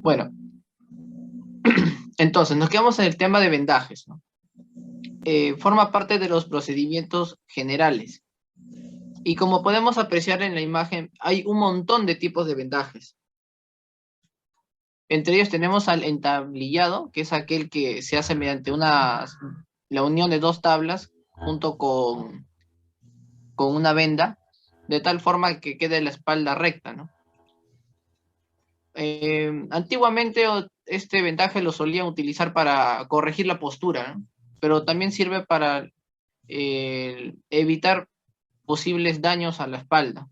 Bueno, entonces nos quedamos en el tema de vendajes, ¿no? Forma parte de los procedimientos generales. Y como podemos apreciar en la imagen, hay un montón de tipos de vendajes. Entre ellos tenemos al entablillado, que es aquel que se hace mediante la unión de dos tablas junto con una venda, de tal forma que quede la espalda recta, ¿no? Antiguamente este vendaje lo solían utilizar para corregir la postura, ¿no? Pero también sirve para evitar posibles daños a la espalda.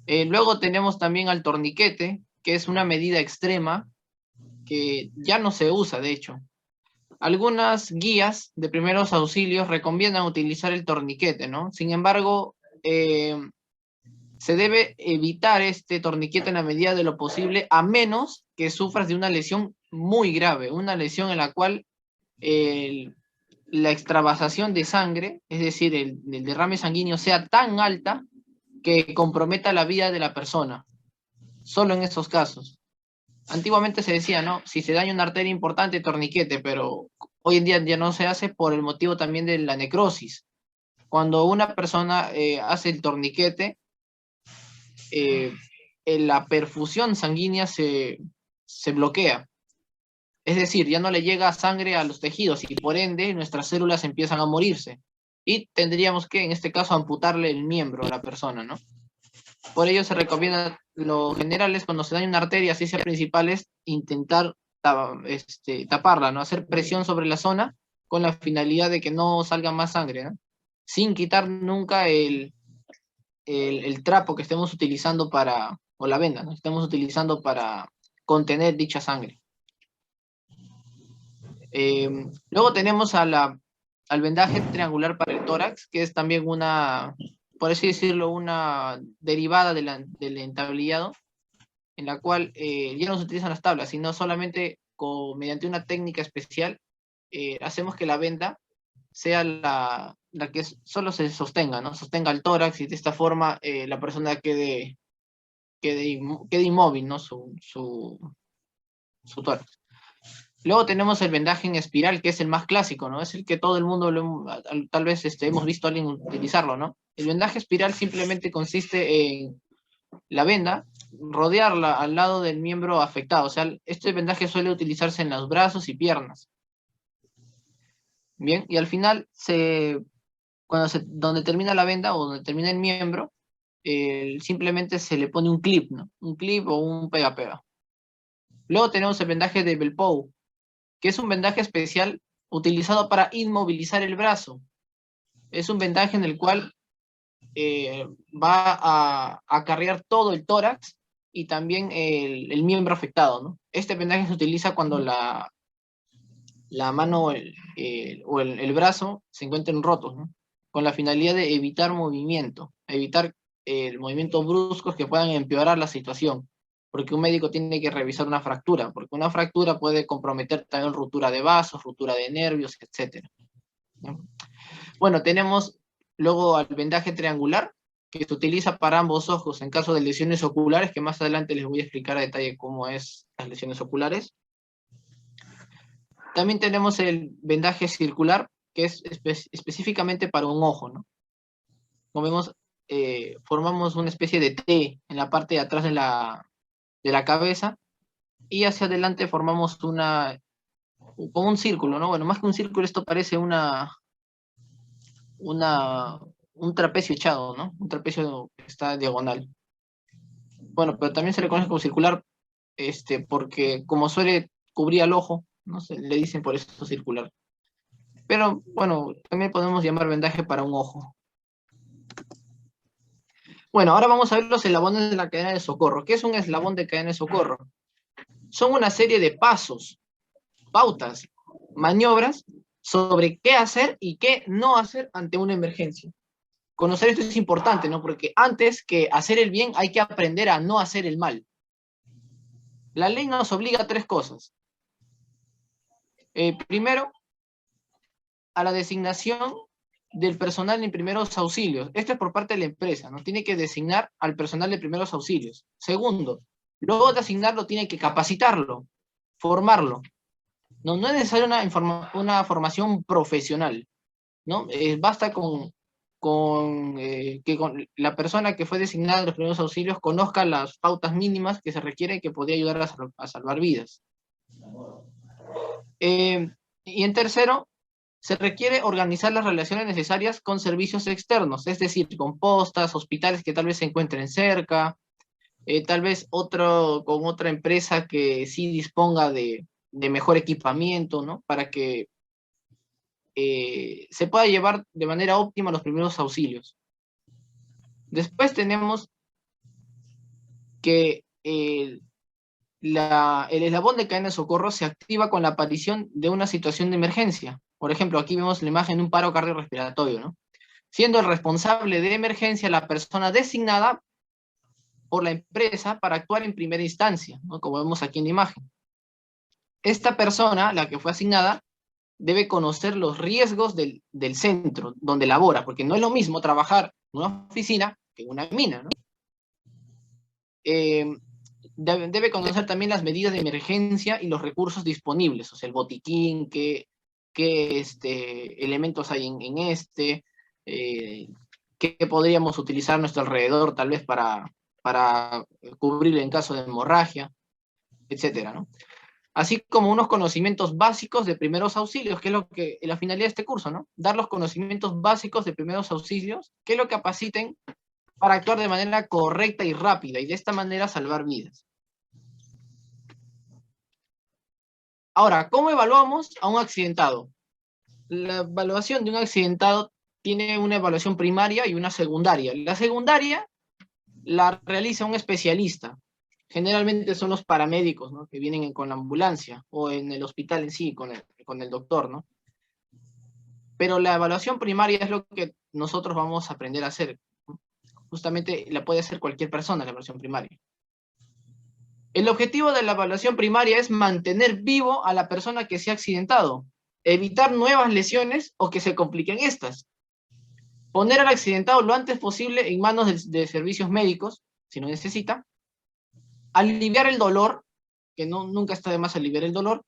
Luego tenemos también al torniquete, que es una medida extrema que ya no se usa, de hecho. Algunas guías de primeros auxilios recomiendan utilizar el torniquete, ¿no? Sin embargo, se debe evitar este torniquete en la medida de lo posible, a menos que sufras de una lesión muy grave, una lesión en la cual la extravasación de sangre, es decir, el derrame sanguíneo sea tan alta que comprometa la vida de la persona. Solo en esos casos. Antiguamente se decía, ¿no? Si se daña una arteria importante, torniquete, pero hoy en día ya no se hace por el motivo también de la necrosis. Cuando una persona hace el torniquete, la perfusión sanguínea se bloquea. Es decir, ya no le llega sangre a los tejidos y por ende nuestras células empiezan a morirse. Y tendríamos que, en este caso, amputarle el miembro a la persona, ¿no? Por ello se recomienda, lo general es cuando se daña una arteria, así sea principal, es intentar taparla, ¿no? Hacer presión sobre la zona con la finalidad de que no salga más sangre, ¿no? Sin quitar nunca el trapo que estemos utilizando o la venda, ¿no? Que estemos utilizando para contener dicha sangre. Luego tenemos al vendaje triangular para el tórax, que es también por así decirlo, una derivada del entablillado, en la cual ya no se utilizan las tablas, sino solamente mediante una técnica especial, hacemos que la venda sea la que solo se sostenga, ¿no? Sostenga el tórax y de esta forma la persona quede inmóvil, ¿no? Su tórax. Luego tenemos el vendaje en espiral, que es el más clásico, ¿no? Es el que todo el mundo tal vez hemos visto a alguien utilizarlo, ¿no? El vendaje espiral simplemente consiste en la venda, rodearla al lado del miembro afectado. O sea, este vendaje suele utilizarse en los brazos y piernas. Bien, y al final, donde termina la venda o donde termina el miembro, simplemente se le pone un clip, ¿no? Un clip o un pega-pega. Luego tenemos el vendaje de Belpow, que es un vendaje especial utilizado para inmovilizar el brazo. Es un vendaje en el cual va a acarrear todo el tórax y también el miembro afectado, ¿no? Este vendaje se utiliza cuando la mano o el brazo se encuentran rotos, ¿no? Con la finalidad de evitar evitar movimientos bruscos que puedan empeorar la situación, porque un médico tiene que revisar una fractura, porque una fractura puede comprometer también ruptura de vasos, ruptura de nervios, etc. ¿No? Bueno, tenemos luego al vendaje triangular, que se utiliza para ambos ojos en caso de lesiones oculares, que más adelante les voy a explicar a detalle cómo es las lesiones oculares. También tenemos el vendaje circular, que es específicamente para un ojo, ¿no? Como vemos, formamos una especie de T en la parte de atrás de la cabeza, y hacia adelante formamos como un círculo, ¿no? Bueno, más que un círculo, esto parece un trapecio echado, ¿no? Un trapecio que está diagonal. Bueno, pero también se le conoce como circular, porque como suele cubrir al ojo, ¿no? Le dicen por eso circular. Pero, bueno, también podemos llamar vendaje para un ojo. Bueno, ahora vamos a ver los eslabones de la cadena de socorro. ¿Qué es un eslabón de cadena de socorro? Son una serie de pasos, pautas, maniobras sobre qué hacer y qué no hacer ante una emergencia. Conocer esto es importante, ¿no? Porque antes que hacer el bien hay que aprender a no hacer el mal. La ley nos obliga a tres cosas. Primero, a la designación del personal en primeros auxilios. Esto es por parte de la empresa, ¿no? Tiene que designar al personal de primeros auxilios. Segundo, Luego de asignarlo, tiene que capacitarlo, formarlo. No es necesaria una formación profesional, ¿no? Basta con la persona que fue designada en los primeros auxilios conozca las pautas mínimas que se requieren que podría ayudar a salvar vidas. Y en tercero, se requiere organizar las relaciones necesarias con servicios externos, es decir, con postas, hospitales que tal vez se encuentren cerca, tal vez con otra empresa que sí disponga de mejor equipamiento, ¿no? Para que se pueda llevar de manera óptima los primeros auxilios. Después tenemos que el eslabón de cadena de socorro se activa con la aparición de una situación de emergencia. Por ejemplo, aquí vemos la imagen de un paro cardiorrespiratorio, ¿no? Siendo el responsable de emergencia la persona designada por la empresa para actuar en primera instancia, ¿no? Como vemos aquí en la imagen. Esta persona, la que fue asignada, debe conocer los riesgos del centro donde labora, porque no es lo mismo trabajar en una oficina que en una mina, ¿no? Debe conocer también las medidas de emergencia y los recursos disponibles, o sea, el botiquín, qué elementos hay qué podríamos utilizar a nuestro alrededor tal vez para cubrir en caso de hemorragia, etcétera, ¿no? Así como unos conocimientos básicos de primeros auxilios, que es la finalidad de este curso, ¿no? Dar los conocimientos básicos de primeros auxilios que lo capaciten para actuar de manera correcta y rápida, y de esta manera salvar vidas. Ahora, ¿cómo evaluamos a un accidentado? La evaluación de un accidentado tiene una evaluación primaria y una secundaria. La secundaria la realiza un especialista. Generalmente son los paramédicos, ¿no? Que vienen con la ambulancia o en el hospital en sí, con el doctor, ¿no? Pero la evaluación primaria es lo que nosotros vamos a aprender a hacer. Justamente la puede hacer cualquier persona, la evaluación primaria. El objetivo de la evaluación primaria es mantener vivo a la persona que se ha accidentado, evitar nuevas lesiones o que se compliquen estas, poner al accidentado lo antes posible en manos de servicios médicos, si no necesita, aliviar el dolor, que nunca está de más aliviar el dolor,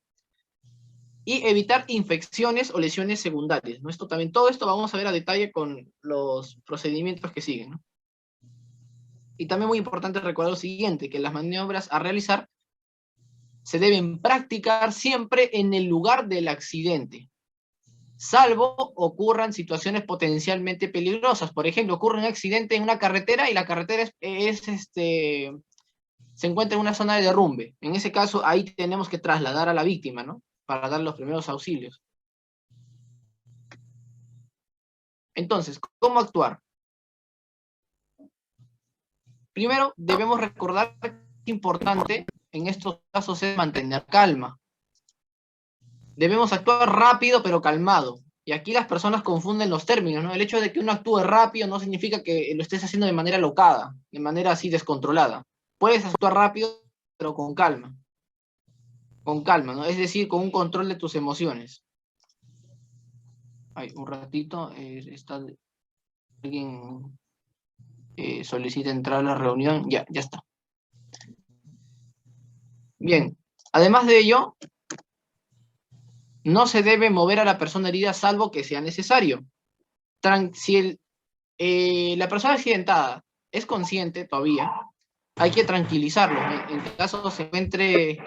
y evitar infecciones o lesiones secundarias, ¿no? Todo esto vamos a ver a detalle con los procedimientos que siguen, ¿no? Y también muy importante recordar lo siguiente, que las maniobras a realizar se deben practicar siempre en el lugar del accidente, salvo ocurran situaciones potencialmente peligrosas. Por ejemplo, ocurre un accidente en una carretera y la carretera se encuentra en una zona de derrumbe. En ese caso, ahí tenemos que trasladar a la víctima, ¿no? Para dar los primeros auxilios. Entonces, ¿cómo actuar? Primero, debemos recordar que es importante en estos casos es mantener calma. Debemos actuar rápido pero calmado. Y aquí las personas confunden los términos, ¿no? El hecho de que uno actúe rápido no significa que lo estés haciendo de manera locada, de manera así descontrolada. Puedes actuar rápido, pero con calma. Con calma, ¿no? Es decir, con un control de tus emociones. Ay, un ratito, alguien solicita entrar a la reunión. Ya está. Bien, además de ello, no se debe mover a la persona herida salvo que sea necesario. Si la persona accidentada es consciente todavía, hay que tranquilizarlo, en caso se encuentre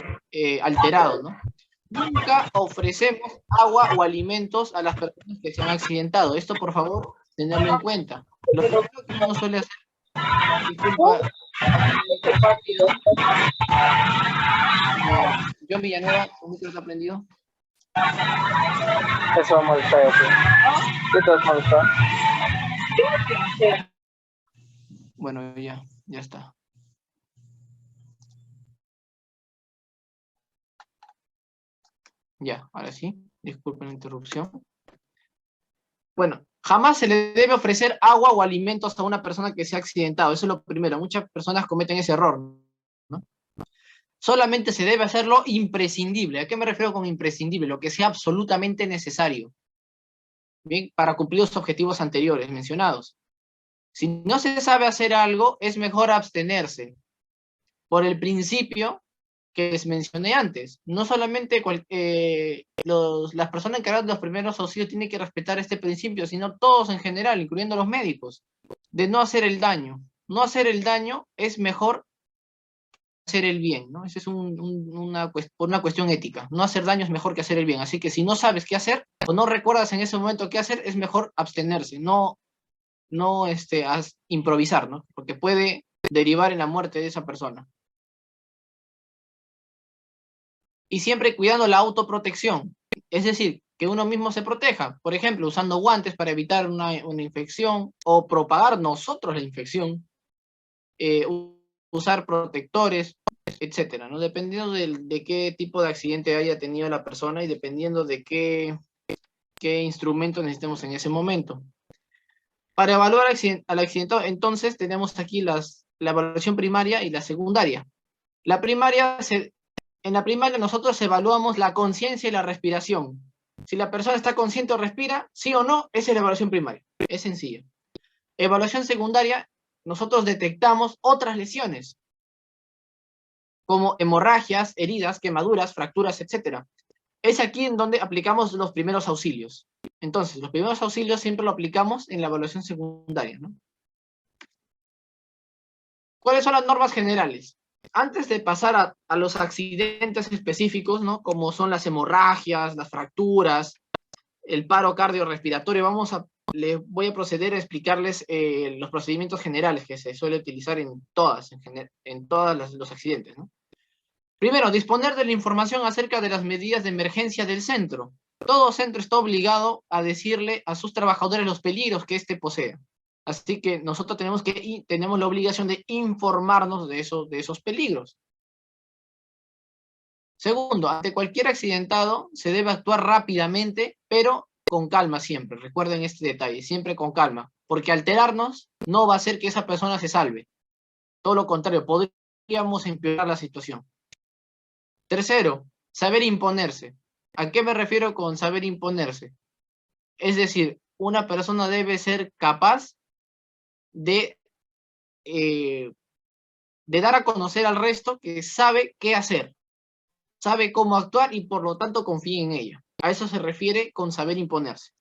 alterado, ¿no? Nunca ofrecemos agua o alimentos a las personas que se han accidentado. Esto, por favor, tenerlo en cuenta. Lo primero que uno suele hacer, disculpa, John Villanueva, ¿tu micro está prendido? Eso va a molestar aquí. ¿Qué te vas a molestar? Bueno, ya está. Ya, ahora sí. Disculpen la interrupción. Bueno, jamás se le debe ofrecer agua o alimentos a una persona que se ha accidentado. Eso es lo primero. Muchas personas cometen ese error, ¿no? Solamente se debe hacer lo imprescindible. ¿A qué me refiero con imprescindible? Lo que sea absolutamente necesario. Bien, para cumplir los objetivos anteriores mencionados. Si no se sabe hacer algo, es mejor abstenerse. por el principio que les mencioné antes. No solamente las personas encargadas de los primeros auxilios tienen que respetar este principio, sino todos en general, incluyendo los médicos, de no hacer el daño. No hacer el daño es mejor hacer el bien, ¿no? Esa es por una cuestión ética. No hacer daño es mejor que hacer el bien. Así que si no sabes qué hacer o no recuerdas en ese momento qué hacer, es mejor abstenerse, no improvisar, ¿no? Porque puede derivar en la muerte de esa persona. Y siempre cuidando la autoprotección, es decir, que uno mismo se proteja, por ejemplo, usando guantes para evitar una infección o propagar nosotros la infección, usar protectores, etcétera, ¿no? Dependiendo de qué tipo de accidente haya tenido la persona y dependiendo de qué instrumento necesitemos en ese momento. Para evaluar al accidentado, entonces, tenemos aquí la evaluación primaria y la secundaria. En la primaria nosotros evaluamos la conciencia y la respiración. Si la persona está consciente o respira, sí o no, esa es la evaluación primaria. Es sencilla. Evaluación secundaria, nosotros detectamos otras lesiones, como hemorragias, heridas, quemaduras, fracturas, etc. Es aquí en donde aplicamos los primeros auxilios. Entonces, los primeros auxilios siempre lo aplicamos en la evaluación secundaria, ¿no? ¿Cuáles son las normas generales? Antes de pasar a los accidentes específicos, ¿no? Como son las hemorragias, las fracturas, el paro cardiorrespiratorio, les voy a proceder a explicarles los procedimientos generales que se suele utilizar en todos los accidentes, ¿no? Primero, disponer de la información acerca de las medidas de emergencia del centro. Todo centro está obligado a decirle a sus trabajadores los peligros que éste posea. Así que nosotros tenemos la obligación de informarnos de esos peligros. Segundo, ante cualquier accidentado se debe actuar rápidamente, pero con calma siempre. Recuerden este detalle, siempre con calma, porque alterarnos no va a hacer que esa persona se salve. Todo lo contrario, podríamos empeorar la situación. Tercero, saber imponerse. ¿A qué me refiero con saber imponerse? Es decir, una persona debe ser capaz de dar a conocer al resto que sabe qué hacer, sabe cómo actuar y por lo tanto confía en ella. A eso se refiere con saber imponerse.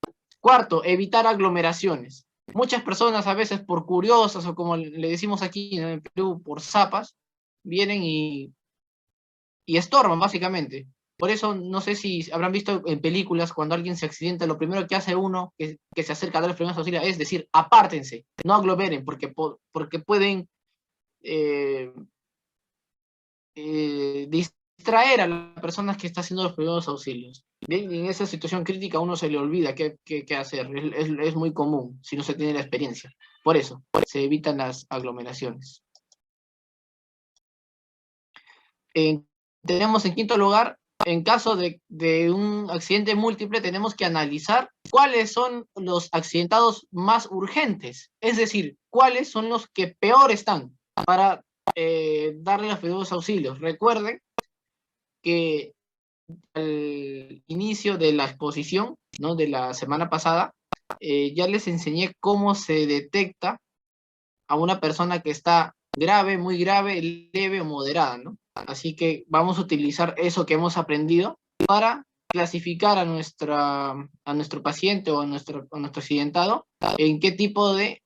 Cuarto, evitar aglomeraciones. Muchas personas a veces por curiosas o como le decimos aquí en el Perú, por zapas, vienen y estorban básicamente. Por eso no sé si habrán visto en películas cuando alguien se accidenta, lo primero que hace uno que se acerca a dar los primeros auxilios es decir, apártense, no aglomeren, porque pueden distraer a las personas que está haciendo los primeros auxilios. Bien, en esa situación crítica a uno se le olvida qué hacer, es muy común si no se tiene la experiencia. Por eso, se evitan las aglomeraciones. Tenemos en quinto lugar, en caso de un accidente múltiple, tenemos que analizar cuáles son los accidentados más urgentes, es decir, cuáles son los que peor están para darle los primeros auxilios. Recuerden que al inicio de la exposición, ¿no?, de la semana pasada, ya les enseñé cómo se detecta a una persona que está grave, muy grave, leve o moderada, ¿no? Así que vamos a utilizar eso que hemos aprendido para clasificar a nuestro paciente o a nuestro accidentado en qué tipo de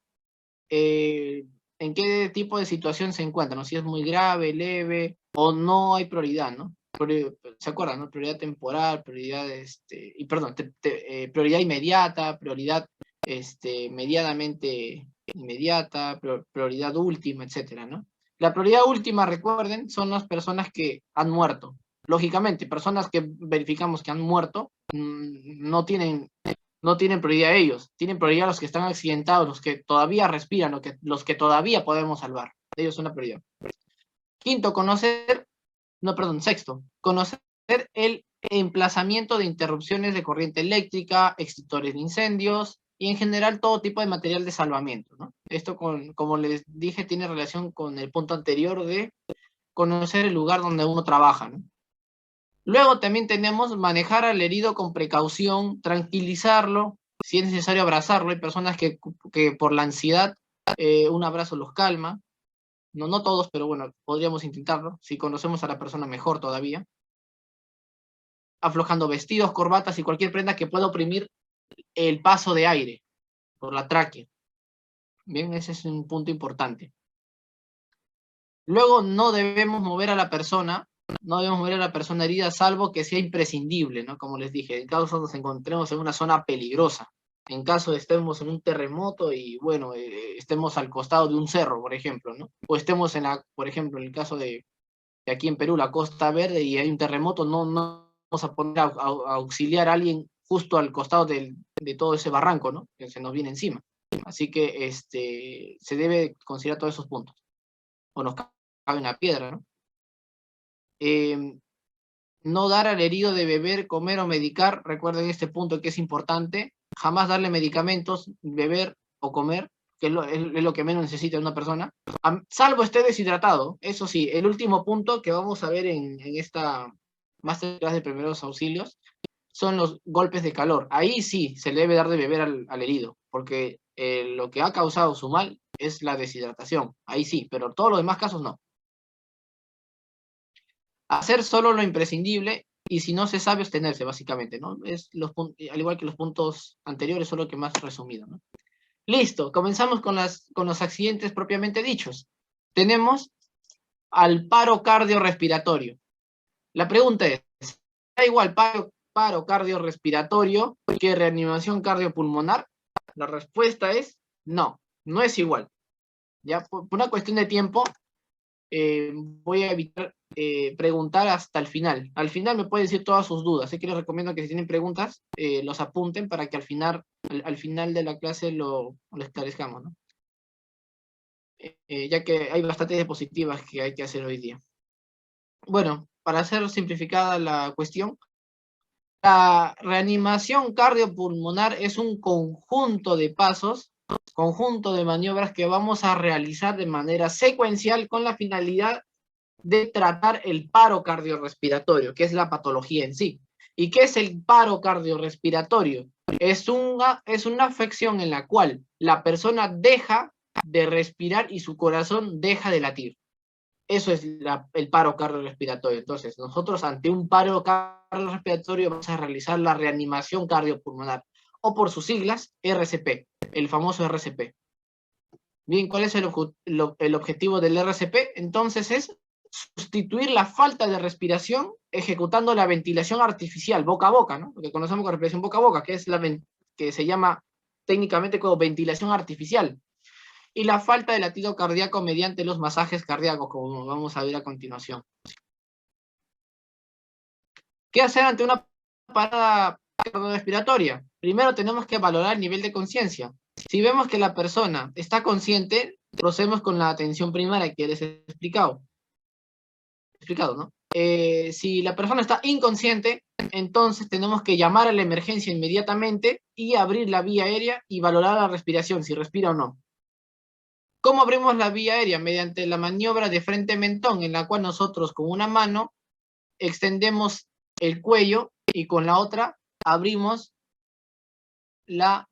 situación se encuentra, ¿no? Si es muy grave, leve o no hay prioridad, ¿no? ¿Se acuerdan, no? Prioridad temporal, prioridad, prioridad inmediata, prioridad medianamente inmediata, prioridad última, etcétera, ¿no? La prioridad última, recuerden, son las personas que han muerto. Lógicamente, personas que verificamos que han muerto no tienen prioridad ellos, tienen prioridad los que están accidentados, los que todavía respiran, los que todavía podemos salvar. Ellos son la prioridad. Sexto, conocer el emplazamiento de interrupciones de corriente eléctrica, extintores de incendios y en general todo tipo de material de salvamiento, ¿no? Esto, como les dije, tiene relación con el punto anterior de conocer el lugar donde uno trabaja, ¿no? Luego también tenemos manejar al herido con precaución, tranquilizarlo, si es necesario abrazarlo. Hay personas que por la ansiedad un abrazo los calma. no, no todos, pero bueno, podríamos intentarlo, si conocemos a la persona mejor todavía, aflojando vestidos, corbatas y cualquier prenda que pueda oprimir el paso de aire por la tráquea. Bien, ese es un punto importante. Luego no debemos mover a la persona, herida, salvo que sea imprescindible, ¿no? Como les dije, en caso nos encontremos en una zona peligrosa, en caso de estemos en un terremoto y, bueno, estemos al costado de un cerro, por ejemplo, ¿no? O estemos por ejemplo, en el caso de aquí en Perú, la Costa Verde, y hay un terremoto, no vamos a poner a auxiliar a alguien justo al costado de todo ese barranco, ¿no? Que se nos viene encima. Así que se debe considerar todos esos puntos. O nos cabe una piedra, ¿no? No dar al herido de beber, comer o medicar. Recuerden este punto que es importante. Jamás darle medicamentos, beber o comer, que es lo que menos necesita una persona, salvo esté deshidratado. Eso sí, el último punto que vamos a ver en esta masterclass de primeros auxilios son los golpes de calor. Ahí sí se le debe dar de beber al herido, porque lo que ha causado su mal es la deshidratación. Ahí sí, pero todos los demás casos no. Hacer solo lo imprescindible, y si no se sabe, abstenerse, básicamente, ¿no? Es al igual que los puntos anteriores, solo que más resumido, ¿no? Listo, comenzamos con los accidentes propiamente dichos. Tenemos al paro cardiorrespiratorio. La pregunta es, ¿da igual paro cardiorrespiratorio que reanimación cardiopulmonar? La respuesta es no, no es igual. Ya, por una cuestión de tiempo, voy a evitar preguntar hasta el final. Al final me pueden decir todas sus dudas. Así que les recomiendo que si tienen preguntas, los apunten para que al final de la clase lo esclarezcamos, ¿no? Ya que hay bastantes diapositivas que hay que hacer hoy día. Bueno, para hacer simplificada la cuestión, la reanimación cardiopulmonar es un conjunto de pasos, conjunto de maniobras que vamos a realizar de manera secuencial con la finalidad de tratar el paro cardiorrespiratorio, que es la patología en sí. ¿Y qué es el paro cardiorrespiratorio? Es una afección en la cual la persona deja de respirar y su corazón deja de latir. Eso es el paro cardiorrespiratorio. Entonces, nosotros ante un paro cardiorrespiratorio vamos a realizar la reanimación cardiopulmonar, o por sus siglas, RCP, el famoso RCP. Bien, ¿cuál es el objetivo del RCP? Entonces es sustituir la falta de respiración ejecutando la ventilación artificial boca a boca, ¿no? Lo que conocemos como respiración boca a boca, que es que se llama técnicamente como ventilación artificial. Y la falta de latido cardíaco mediante los masajes cardíacos, como vamos a ver a continuación. ¿Qué hacer ante una parada cardiorrespiratoria? Primero tenemos que valorar el nivel de conciencia. Si vemos que la persona está consciente, procedemos con la atención primaria que les he explicado, ¿no? Si la persona está inconsciente, entonces tenemos que llamar a la emergencia inmediatamente y abrir la vía aérea y valorar la respiración, si respira o no. ¿Cómo abrimos la vía aérea? Mediante la maniobra de frente-mentón, en la cual nosotros con una mano extendemos el cuello y con la otra abrimos la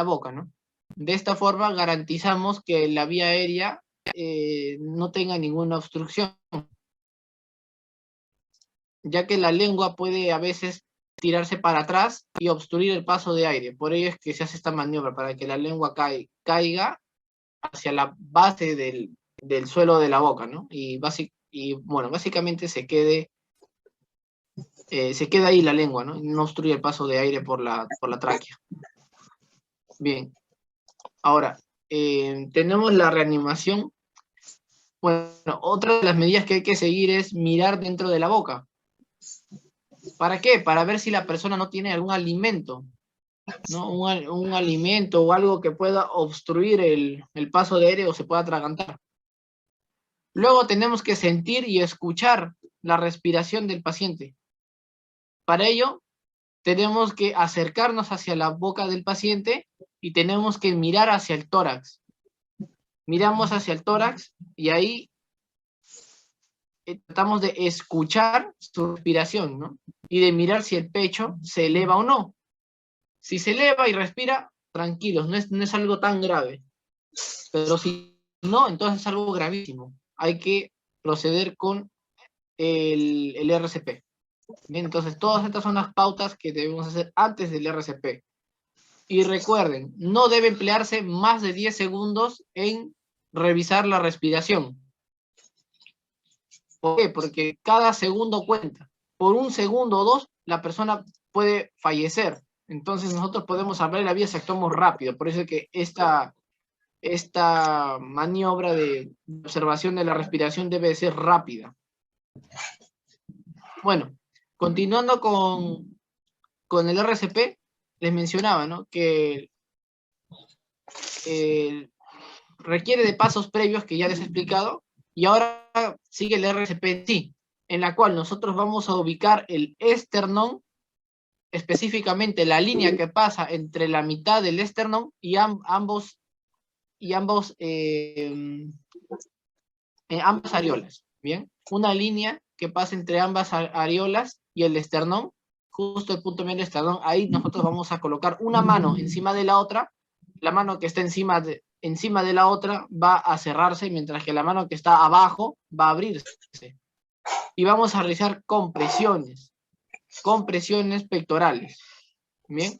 boca, ¿no? De esta forma garantizamos que la vía aérea no tenga ninguna obstrucción, ya que la lengua puede a veces tirarse para atrás y obstruir el paso de aire. Por ello es que se hace esta maniobra, para que la lengua caiga hacia la base del suelo de la boca, ¿no? Y bueno, básicamente se queda ahí la lengua, ¿no? No obstruye el paso de aire por la tráquea. Bien. Ahora, tenemos la reanimación. Bueno, otra de las medidas que hay que seguir es mirar dentro de la boca. ¿Para qué? Para ver si la persona no tiene algún alimento, ¿no? Un alimento o algo que pueda obstruir el paso de aire o se pueda atragantar. Luego tenemos que sentir y escuchar la respiración del paciente. Para ello, tenemos que acercarnos hacia la boca del paciente y tenemos que mirar hacia el tórax. Miramos hacia el tórax y ahí tratamos de escuchar su respiración, ¿no? Y de mirar si el pecho se eleva o no. Si se eleva y respira, tranquilos, no es algo tan grave. Pero si no, entonces es algo gravísimo. Hay que proceder con el RCP. Bien, entonces todas estas son las pautas que debemos hacer antes del RCP. Y recuerden, no debe emplearse más de 10 segundos en revisar la respiración. ¿Por qué? Porque cada segundo cuenta. Por un segundo o dos, la persona puede fallecer. Entonces nosotros podemos salvar la vida si actuamos rápido. Por eso es que esta maniobra de observación de la respiración debe ser rápida. Bueno, continuando con el RCP, les mencionaba, ¿no? Que requiere de pasos previos que ya les he explicado, y ahora sigue el RCP en sí, en la cual nosotros vamos a ubicar el esternón, específicamente la línea que pasa entre la mitad del esternón y ambas areolas, ¿bien? Una línea que pasa entre ambas areolas y el esternón, justo el punto medio del esternón, ahí nosotros vamos a colocar una mano encima de la otra, la mano que está encima de la otra va a cerrarse, mientras que la mano que está abajo va a abrirse. Y vamos a realizar compresiones pectorales, ¿bien?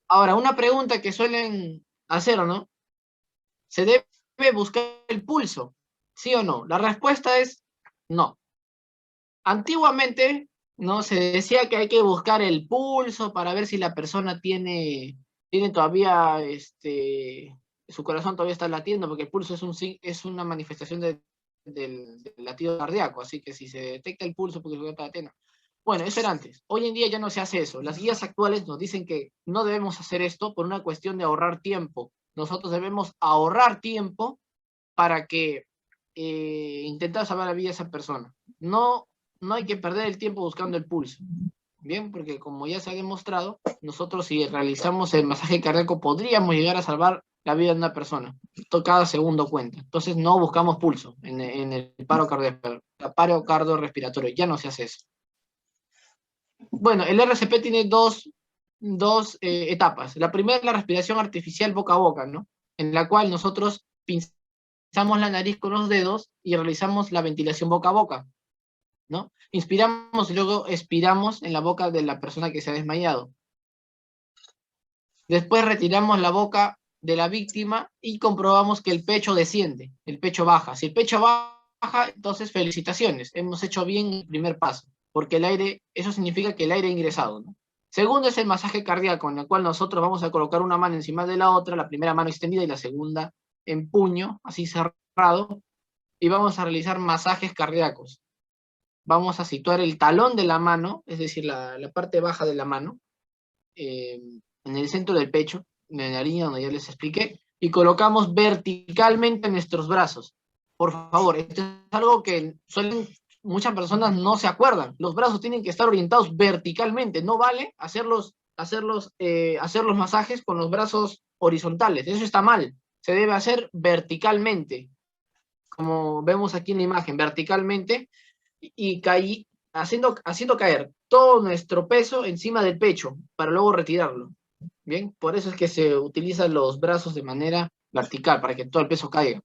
Ahora, una pregunta que suelen hacer, ¿no? ¿Se debe buscar el pulso? ¿Sí o no? La respuesta es no. Antiguamente, ¿no? Se decía que hay que buscar el pulso para ver si la persona tiene todavía, su corazón todavía está latiendo, porque el pulso es una manifestación del latido cardíaco, así que si se detecta el pulso porque su corazón está latiendo. Bueno, eso era antes. Hoy en día ya no se hace eso. Las guías actuales nos dicen que no debemos hacer esto por una cuestión de ahorrar tiempo. Nosotros debemos ahorrar tiempo para que intentar salvar la vida de esa persona. No hay que perder el tiempo buscando el pulso. Bien, porque como ya se ha demostrado, nosotros si realizamos el masaje cardíaco podríamos llegar a salvar la vida de una persona. Cada segundo cuenta. Entonces no buscamos pulso en el paro cardiorrespiratorio. Ya no se hace eso. Bueno, el RCP tiene dos etapas. La primera es la respiración artificial boca a boca, ¿no? En la cual nosotros pinzamos la nariz con los dedos y realizamos la ventilación boca a boca, ¿no? Inspiramos y luego expiramos en la boca de la persona que se ha desmayado. Después retiramos la boca de la víctima y comprobamos que el pecho desciende, el pecho baja. Si el pecho baja, entonces felicitaciones, hemos hecho bien el primer paso, porque el aire, eso significa que el aire ha ingresado, ¿no? Segundo es el masaje cardíaco, en el cual nosotros vamos a colocar una mano encima de la otra, la primera mano extendida y la segunda en puño, así cerrado, y vamos a realizar masajes cardíacos. Vamos a situar el talón de la mano, es decir, la parte baja de la mano, en el centro del pecho, en la línea donde ya les expliqué, y colocamos verticalmente nuestros brazos. Por favor, esto es algo que muchas personas no se acuerdan. Los brazos tienen que estar orientados verticalmente. No vale hacer los masajes con los brazos horizontales. Eso está mal. Se debe hacer verticalmente, como vemos aquí en la imagen, verticalmente, y haciendo caer todo nuestro peso encima del pecho para luego retirarlo. Bien, por eso es que se utilizan los brazos de manera vertical, para que todo el peso caiga.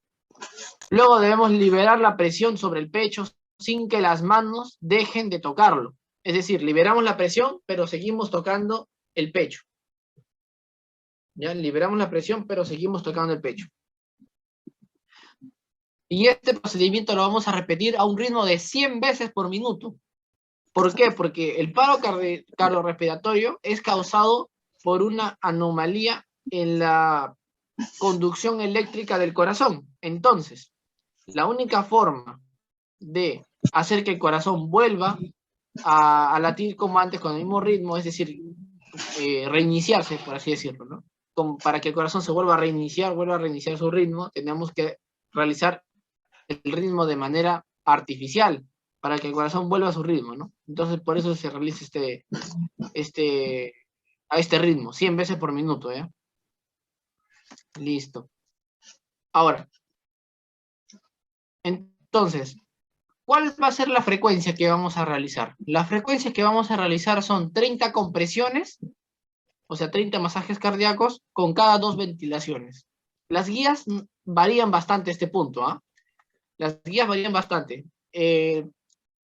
Luego debemos liberar la presión sobre el pecho sin que las manos dejen de tocarlo. Es decir, liberamos la presión, pero seguimos tocando el pecho. ¿Ya? Liberamos la presión, pero seguimos tocando el pecho. Y este procedimiento lo vamos a repetir a un ritmo de 100 veces por minuto. ¿Por qué? Porque el paro cardiorrespiratorio es causado por una anomalía en la conducción eléctrica del corazón. Entonces, la única forma de hacer que el corazón vuelva a latir como antes con el mismo ritmo, es decir, reiniciarse, por así decirlo, ¿no? Para que el corazón se vuelva a reiniciar su ritmo, tenemos que realizar el ritmo de manera artificial, para que el corazón vuelva a su ritmo, ¿no? Entonces, por eso se realiza a este ritmo, 100 veces por minuto, ¿ya? Listo. Ahora, entonces, ¿cuál va a ser la frecuencia que vamos a realizar? La frecuencia que vamos a realizar son 30 compresiones, o sea, 30 masajes cardíacos con cada 2 ventilaciones. Las guías varían bastante este punto, ¿ah? Las guías varían bastante.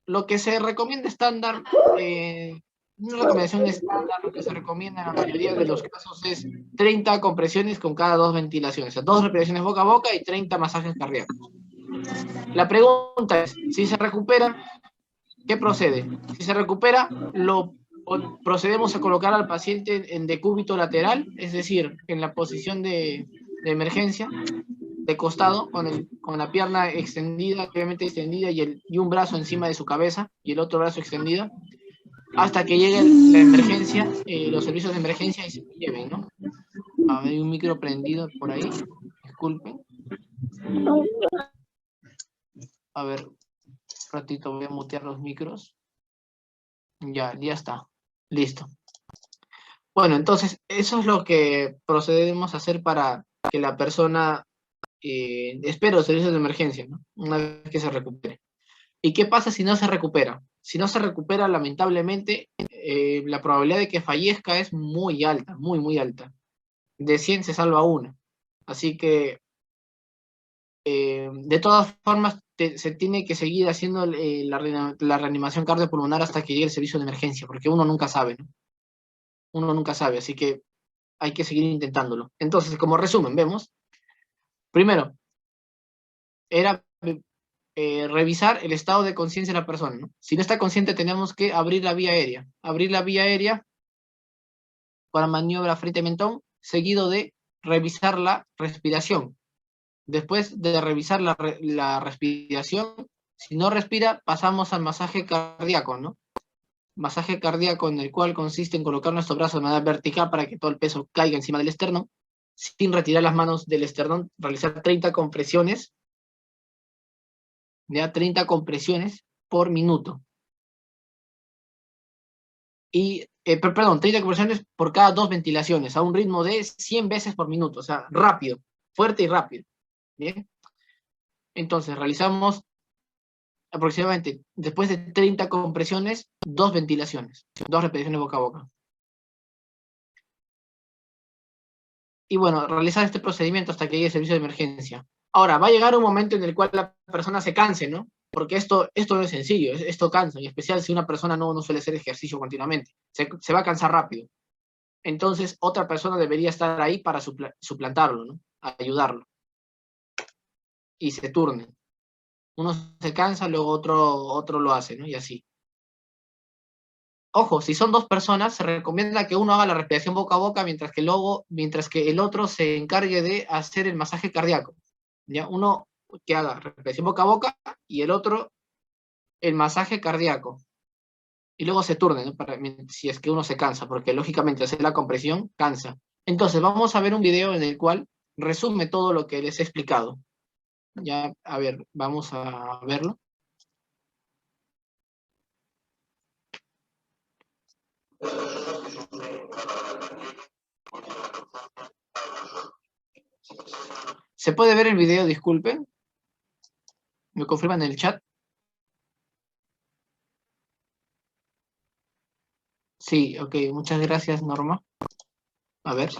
Lo que se recomienda estándar, una recomendación estándar, lo que se recomienda en la mayoría de los casos es 30 compresiones con cada 2 ventilaciones, o sea, 2 respiraciones boca a boca y 30 masajes cardíacos. La pregunta es, si se recupera, ¿qué procede? Si se recupera, procedemos a colocar al paciente en decúbito lateral, es decir, en la posición de emergencia, de costado, con la pierna extendida, obviamente extendida, y un brazo encima de su cabeza, y el otro brazo extendido, hasta que llegue la emergencia, los servicios de emergencia y se lo lleven, ¿no? A ver, hay un micro prendido por ahí, disculpen. A ver, un ratito voy a mutear los micros. Ya está, listo. Bueno, entonces, eso es lo que procedemos a hacer para que la persona espere los servicios de emergencia, ¿no? Una vez que se recupere. ¿Y qué pasa si no se recupera? Si no se recupera, lamentablemente, la probabilidad de que fallezca es muy alta, muy, muy alta. De 100 se salva una. Así que, de todas formas, se tiene que seguir haciendo la reanimación cardiopulmonar hasta que llegue el servicio de emergencia, porque uno nunca sabe, ¿no? Uno nunca sabe, así que hay que seguir intentándolo. Entonces, como resumen, vemos, primero, era revisar el estado de conciencia de la persona, ¿no? Si no está consciente, tenemos que abrir la vía aérea. Abrir la vía aérea para maniobra frente mentón, seguido de revisar la respiración. Después de revisar la respiración, si no respira, pasamos al masaje cardíaco, ¿no? Masaje cardíaco en el cual consiste en colocar nuestro brazo de manera vertical para que todo el peso caiga encima del esternón, sin retirar las manos del esternón, realizar 30 compresiones, ya 30 compresiones por minuto. Y, perdón, 30 compresiones por cada 2 ventilaciones, a un ritmo de 100 veces por minuto, o sea, rápido, fuerte y rápido. ¿Bien? Entonces, realizamos aproximadamente, después de 30 compresiones, 2 ventilaciones, 2 repeticiones boca a boca. Y bueno, realizar este procedimiento hasta que llegue el servicio de emergencia. Ahora, va a llegar un momento en el cual la persona se canse, ¿no? Porque esto no es sencillo, esto cansa, en especial si una persona no suele hacer ejercicio continuamente. Se va a cansar rápido. Entonces, otra persona debería estar ahí para suplantarlo, ¿no? Ayudarlo. Y se turnen. Uno se cansa, luego otro lo hace, ¿no? Y así. Ojo, si son 2 personas, se recomienda que uno haga la respiración boca a boca, mientras que el otro se encargue de hacer el masaje cardíaco. ¿Ya? Uno que haga respiración boca a boca y el otro el masaje cardíaco. Y luego se turnen, ¿no? Si es que uno se cansa, porque lógicamente hacer la compresión cansa. Entonces, vamos a ver un video en el cual resume todo lo que les he explicado. Ya, a ver, vamos a verlo. ¿Se puede ver el video? Disculpen. ¿Me confirman en el chat? Sí, ok. Muchas gracias, Norma. A ver.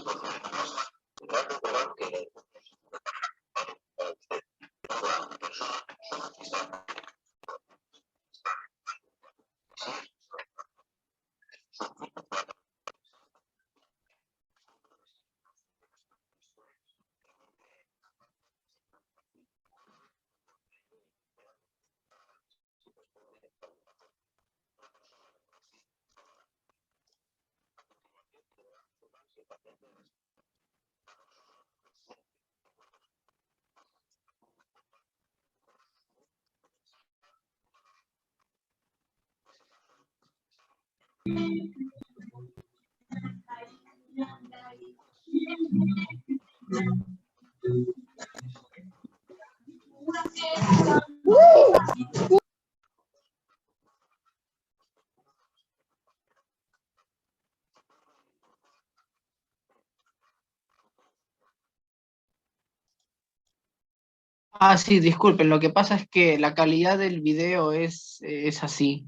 Ah, sí, disculpen. Lo que pasa es que la calidad del video es así,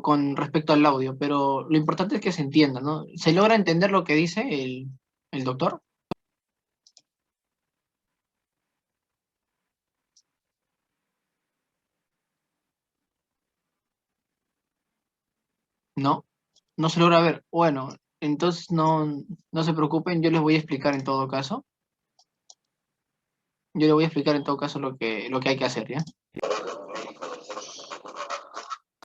con respecto al audio, pero lo importante es que se entienda, ¿no? ¿Se logra entender lo que dice el doctor? ¿No? No se logra ver. Bueno, entonces no se preocupen, yo les voy a explicar en todo caso. Yo les voy a explicar en todo caso lo que hay que hacer, ¿ya?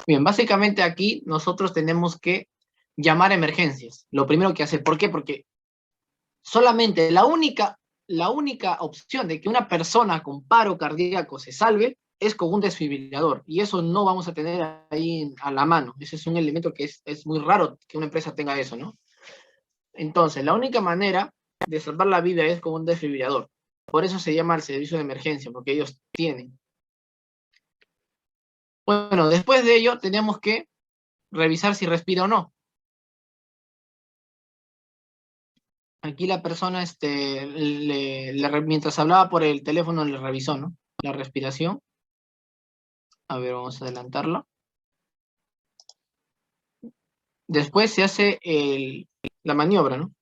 Bien, básicamente aquí nosotros tenemos que llamar a emergencias. Lo primero que hacer. ¿Por qué? Porque solamente la única opción de que una persona con paro cardíaco se salve es con un desfibrilador. Y eso no vamos a tener ahí a la mano. Ese es un elemento que es muy raro que una empresa tenga eso, ¿no? Entonces, la única manera de salvar la vida es con un desfibrilador. Por eso se llama el servicio de emergencia, porque ellos tienen. Bueno, después de ello tenemos que revisar si respira o no. Aquí la persona, mientras hablaba por el teléfono, le revisó, ¿no? La respiración. A ver, vamos a adelantarlo. Después se hace la maniobra, ¿no?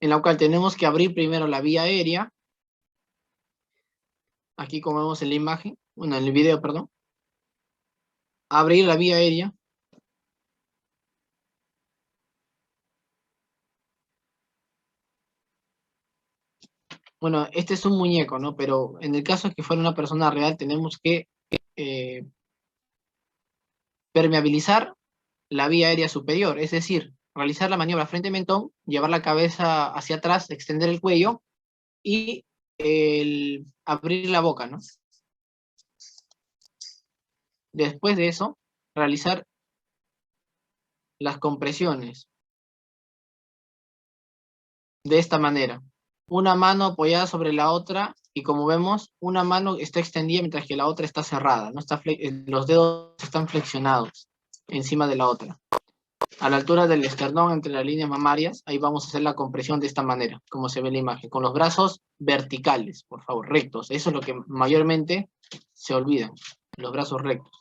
En la cual tenemos que abrir primero la vía aérea. Aquí como vemos en la imagen, bueno, en el video, perdón. Abrir la vía aérea. Bueno, este es un muñeco, ¿no? Pero en el caso de que fuera una persona real, tenemos que permeabilizar la vía aérea superior, es decir, realizar la maniobra frente mentón, llevar la cabeza hacia atrás, extender el cuello y abrir la boca, ¿no? Después de eso, realizar las compresiones de esta manera. Una mano apoyada sobre la otra y como vemos, una mano está extendida mientras que la otra está cerrada, ¿no? Los dedos están flexionados encima de la otra. A la altura del esternón entre las líneas mamarias, ahí vamos a hacer la compresión de esta manera, como se ve en la imagen, con los brazos verticales, por favor, rectos. Eso es lo que mayormente se olvida, los brazos rectos.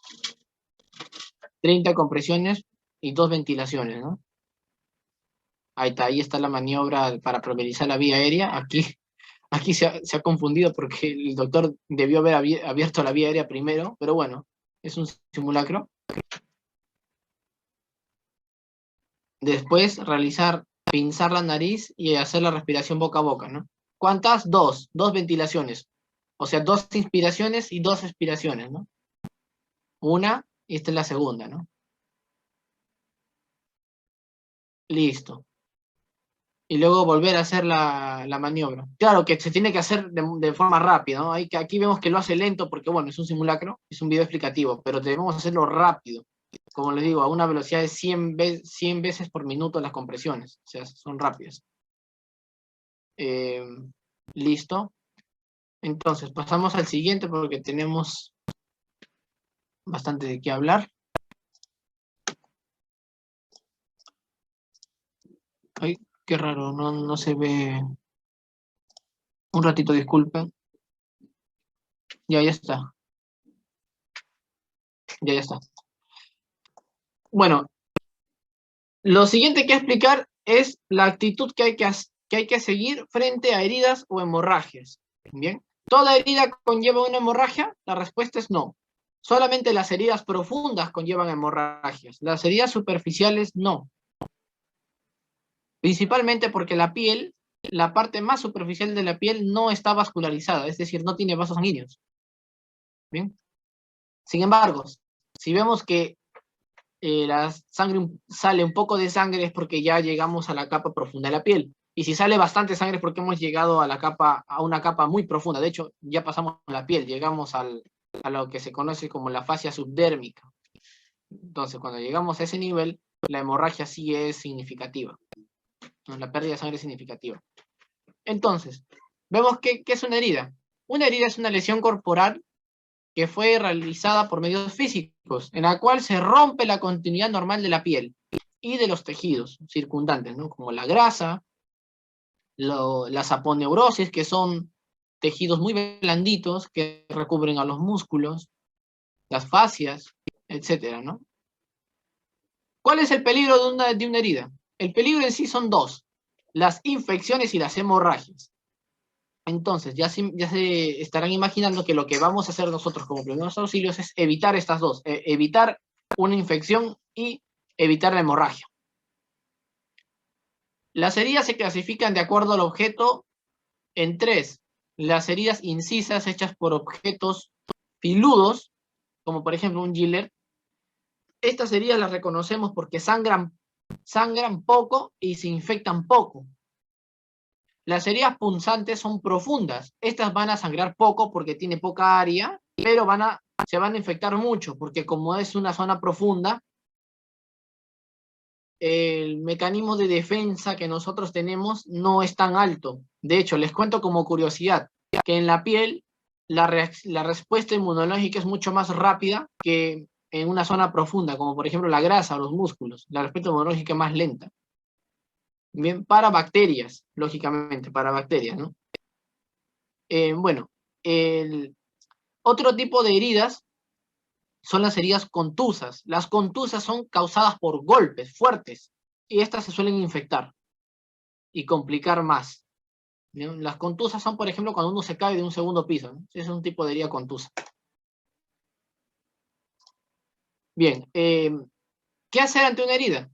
30 compresiones y 2 ventilaciones, ¿no? Ahí está la maniobra para priorizar la vía aérea. Aquí se ha confundido porque el doctor debió haber abierto la vía aérea primero, pero bueno, es un simulacro. Después pinzar la nariz y hacer la respiración boca a boca, ¿no? ¿Cuántas? Dos ventilaciones. O sea, 2 inspiraciones y 2 expiraciones, ¿no? Una, y esta es la segunda, ¿no? Listo. Y luego volver a hacer la maniobra. Claro que se tiene que hacer de forma rápida, ¿no? Aquí vemos que lo hace lento porque, bueno, es un simulacro, es un video explicativo, pero debemos hacerlo rápido. Como les digo, a una velocidad de 100 veces por minuto las compresiones. O sea, son rápidas. Listo. Entonces, pasamos al siguiente porque tenemos bastante de qué hablar. Ay, qué raro, no se ve. Un ratito, disculpen. Ya está. Ya está. Bueno, lo siguiente que explicar es la actitud que hay que seguir frente a heridas o hemorragias. Bien. ¿Toda herida conlleva una hemorragia? La respuesta es no. Solamente las heridas profundas conllevan hemorragias. Las heridas superficiales no. Principalmente porque la piel, la parte más superficial de la piel no está vascularizada, es decir, no tiene vasos sanguíneos. Bien. Sin embargo, si vemos que la sangre sale un poco de sangre es porque ya llegamos a la capa profunda de la piel. Y si sale bastante sangre es porque hemos llegado a una capa muy profunda. De hecho, ya pasamos la piel, llegamos a lo que se conoce como la fascia subdérmica. Entonces, cuando llegamos a ese nivel, la hemorragia sí es significativa. La pérdida de sangre es significativa. Entonces, vemos que es una herida. Una herida es una lesión corporal que fue realizada por medios físicos, en la cual se rompe la continuidad normal de la piel y de los tejidos circundantes, ¿no? Como la grasa, la saponeurosis, que son tejidos muy blanditos que recubren a los músculos, las fascias, etcétera, ¿no? ¿Cuál es el peligro de una herida? El peligro en sí son dos: las infecciones y las hemorragias. Entonces, ya se estarán imaginando que lo que vamos a hacer nosotros como primeros auxilios es evitar estas dos. Evitar una infección y evitar la hemorragia. Las heridas se clasifican de acuerdo al objeto en 3. Las heridas incisas hechas por objetos filudos, como por ejemplo un gilet. Estas heridas las reconocemos porque sangran poco y se infectan poco. Las heridas punzantes son profundas. Estas van a sangrar poco porque tiene poca área, pero se van a infectar mucho, porque como es una zona profunda, el mecanismo de defensa que nosotros tenemos no es tan alto. De hecho, les cuento como curiosidad, que en la piel la respuesta inmunológica es mucho más rápida que en una zona profunda, como por ejemplo la grasa o los músculos. La respuesta inmunológica es más lenta. Bien, para bacterias, lógicamente, para bacterias, ¿no? Bueno, el otro tipo de heridas son las heridas contusas. Las contusas son causadas por golpes fuertes y estas se suelen infectar y complicar más, ¿no? Las contusas son, por ejemplo, cuando uno se cae de un segundo piso, ¿no? Es un tipo de herida contusa. Bien, ¿qué hacer ante una herida?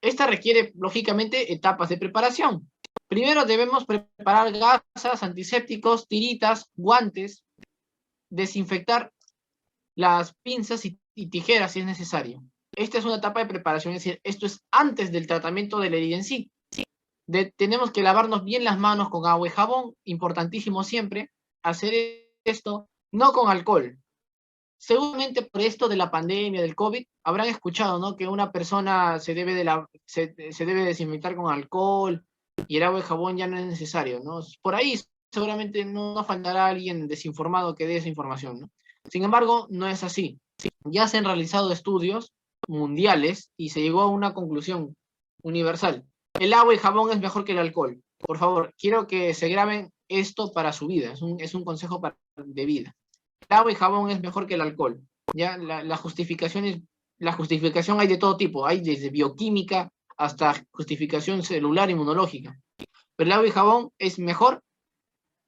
Esta requiere, lógicamente, etapas de preparación. Primero debemos preparar gasas, antisépticos, tiritas, guantes, desinfectar las pinzas y tijeras si es necesario. Esta es una etapa de preparación, es decir, esto es antes del tratamiento de la herida en sí. Tenemos que lavarnos bien las manos con agua y jabón, importantísimo siempre, hacer esto no con alcohol. Seguramente por esto de la pandemia, del COVID, habrán escuchado, ¿no?, que una persona se debe desinfectar con alcohol y el agua y jabón ya no es necesario, ¿no? Por ahí seguramente no faltará alguien desinformado que dé esa información, ¿no? Sin embargo, no es así. Ya se han realizado estudios mundiales y se llegó a una conclusión universal. El agua y jabón es mejor que el alcohol. Por favor, quiero que se graben esto para su vida. Es un consejo de vida. El agua y jabón es mejor que el alcohol. ¿Ya? La justificación hay de todo tipo. Hay desde bioquímica hasta justificación celular inmunológica. Pero el agua y jabón es mejor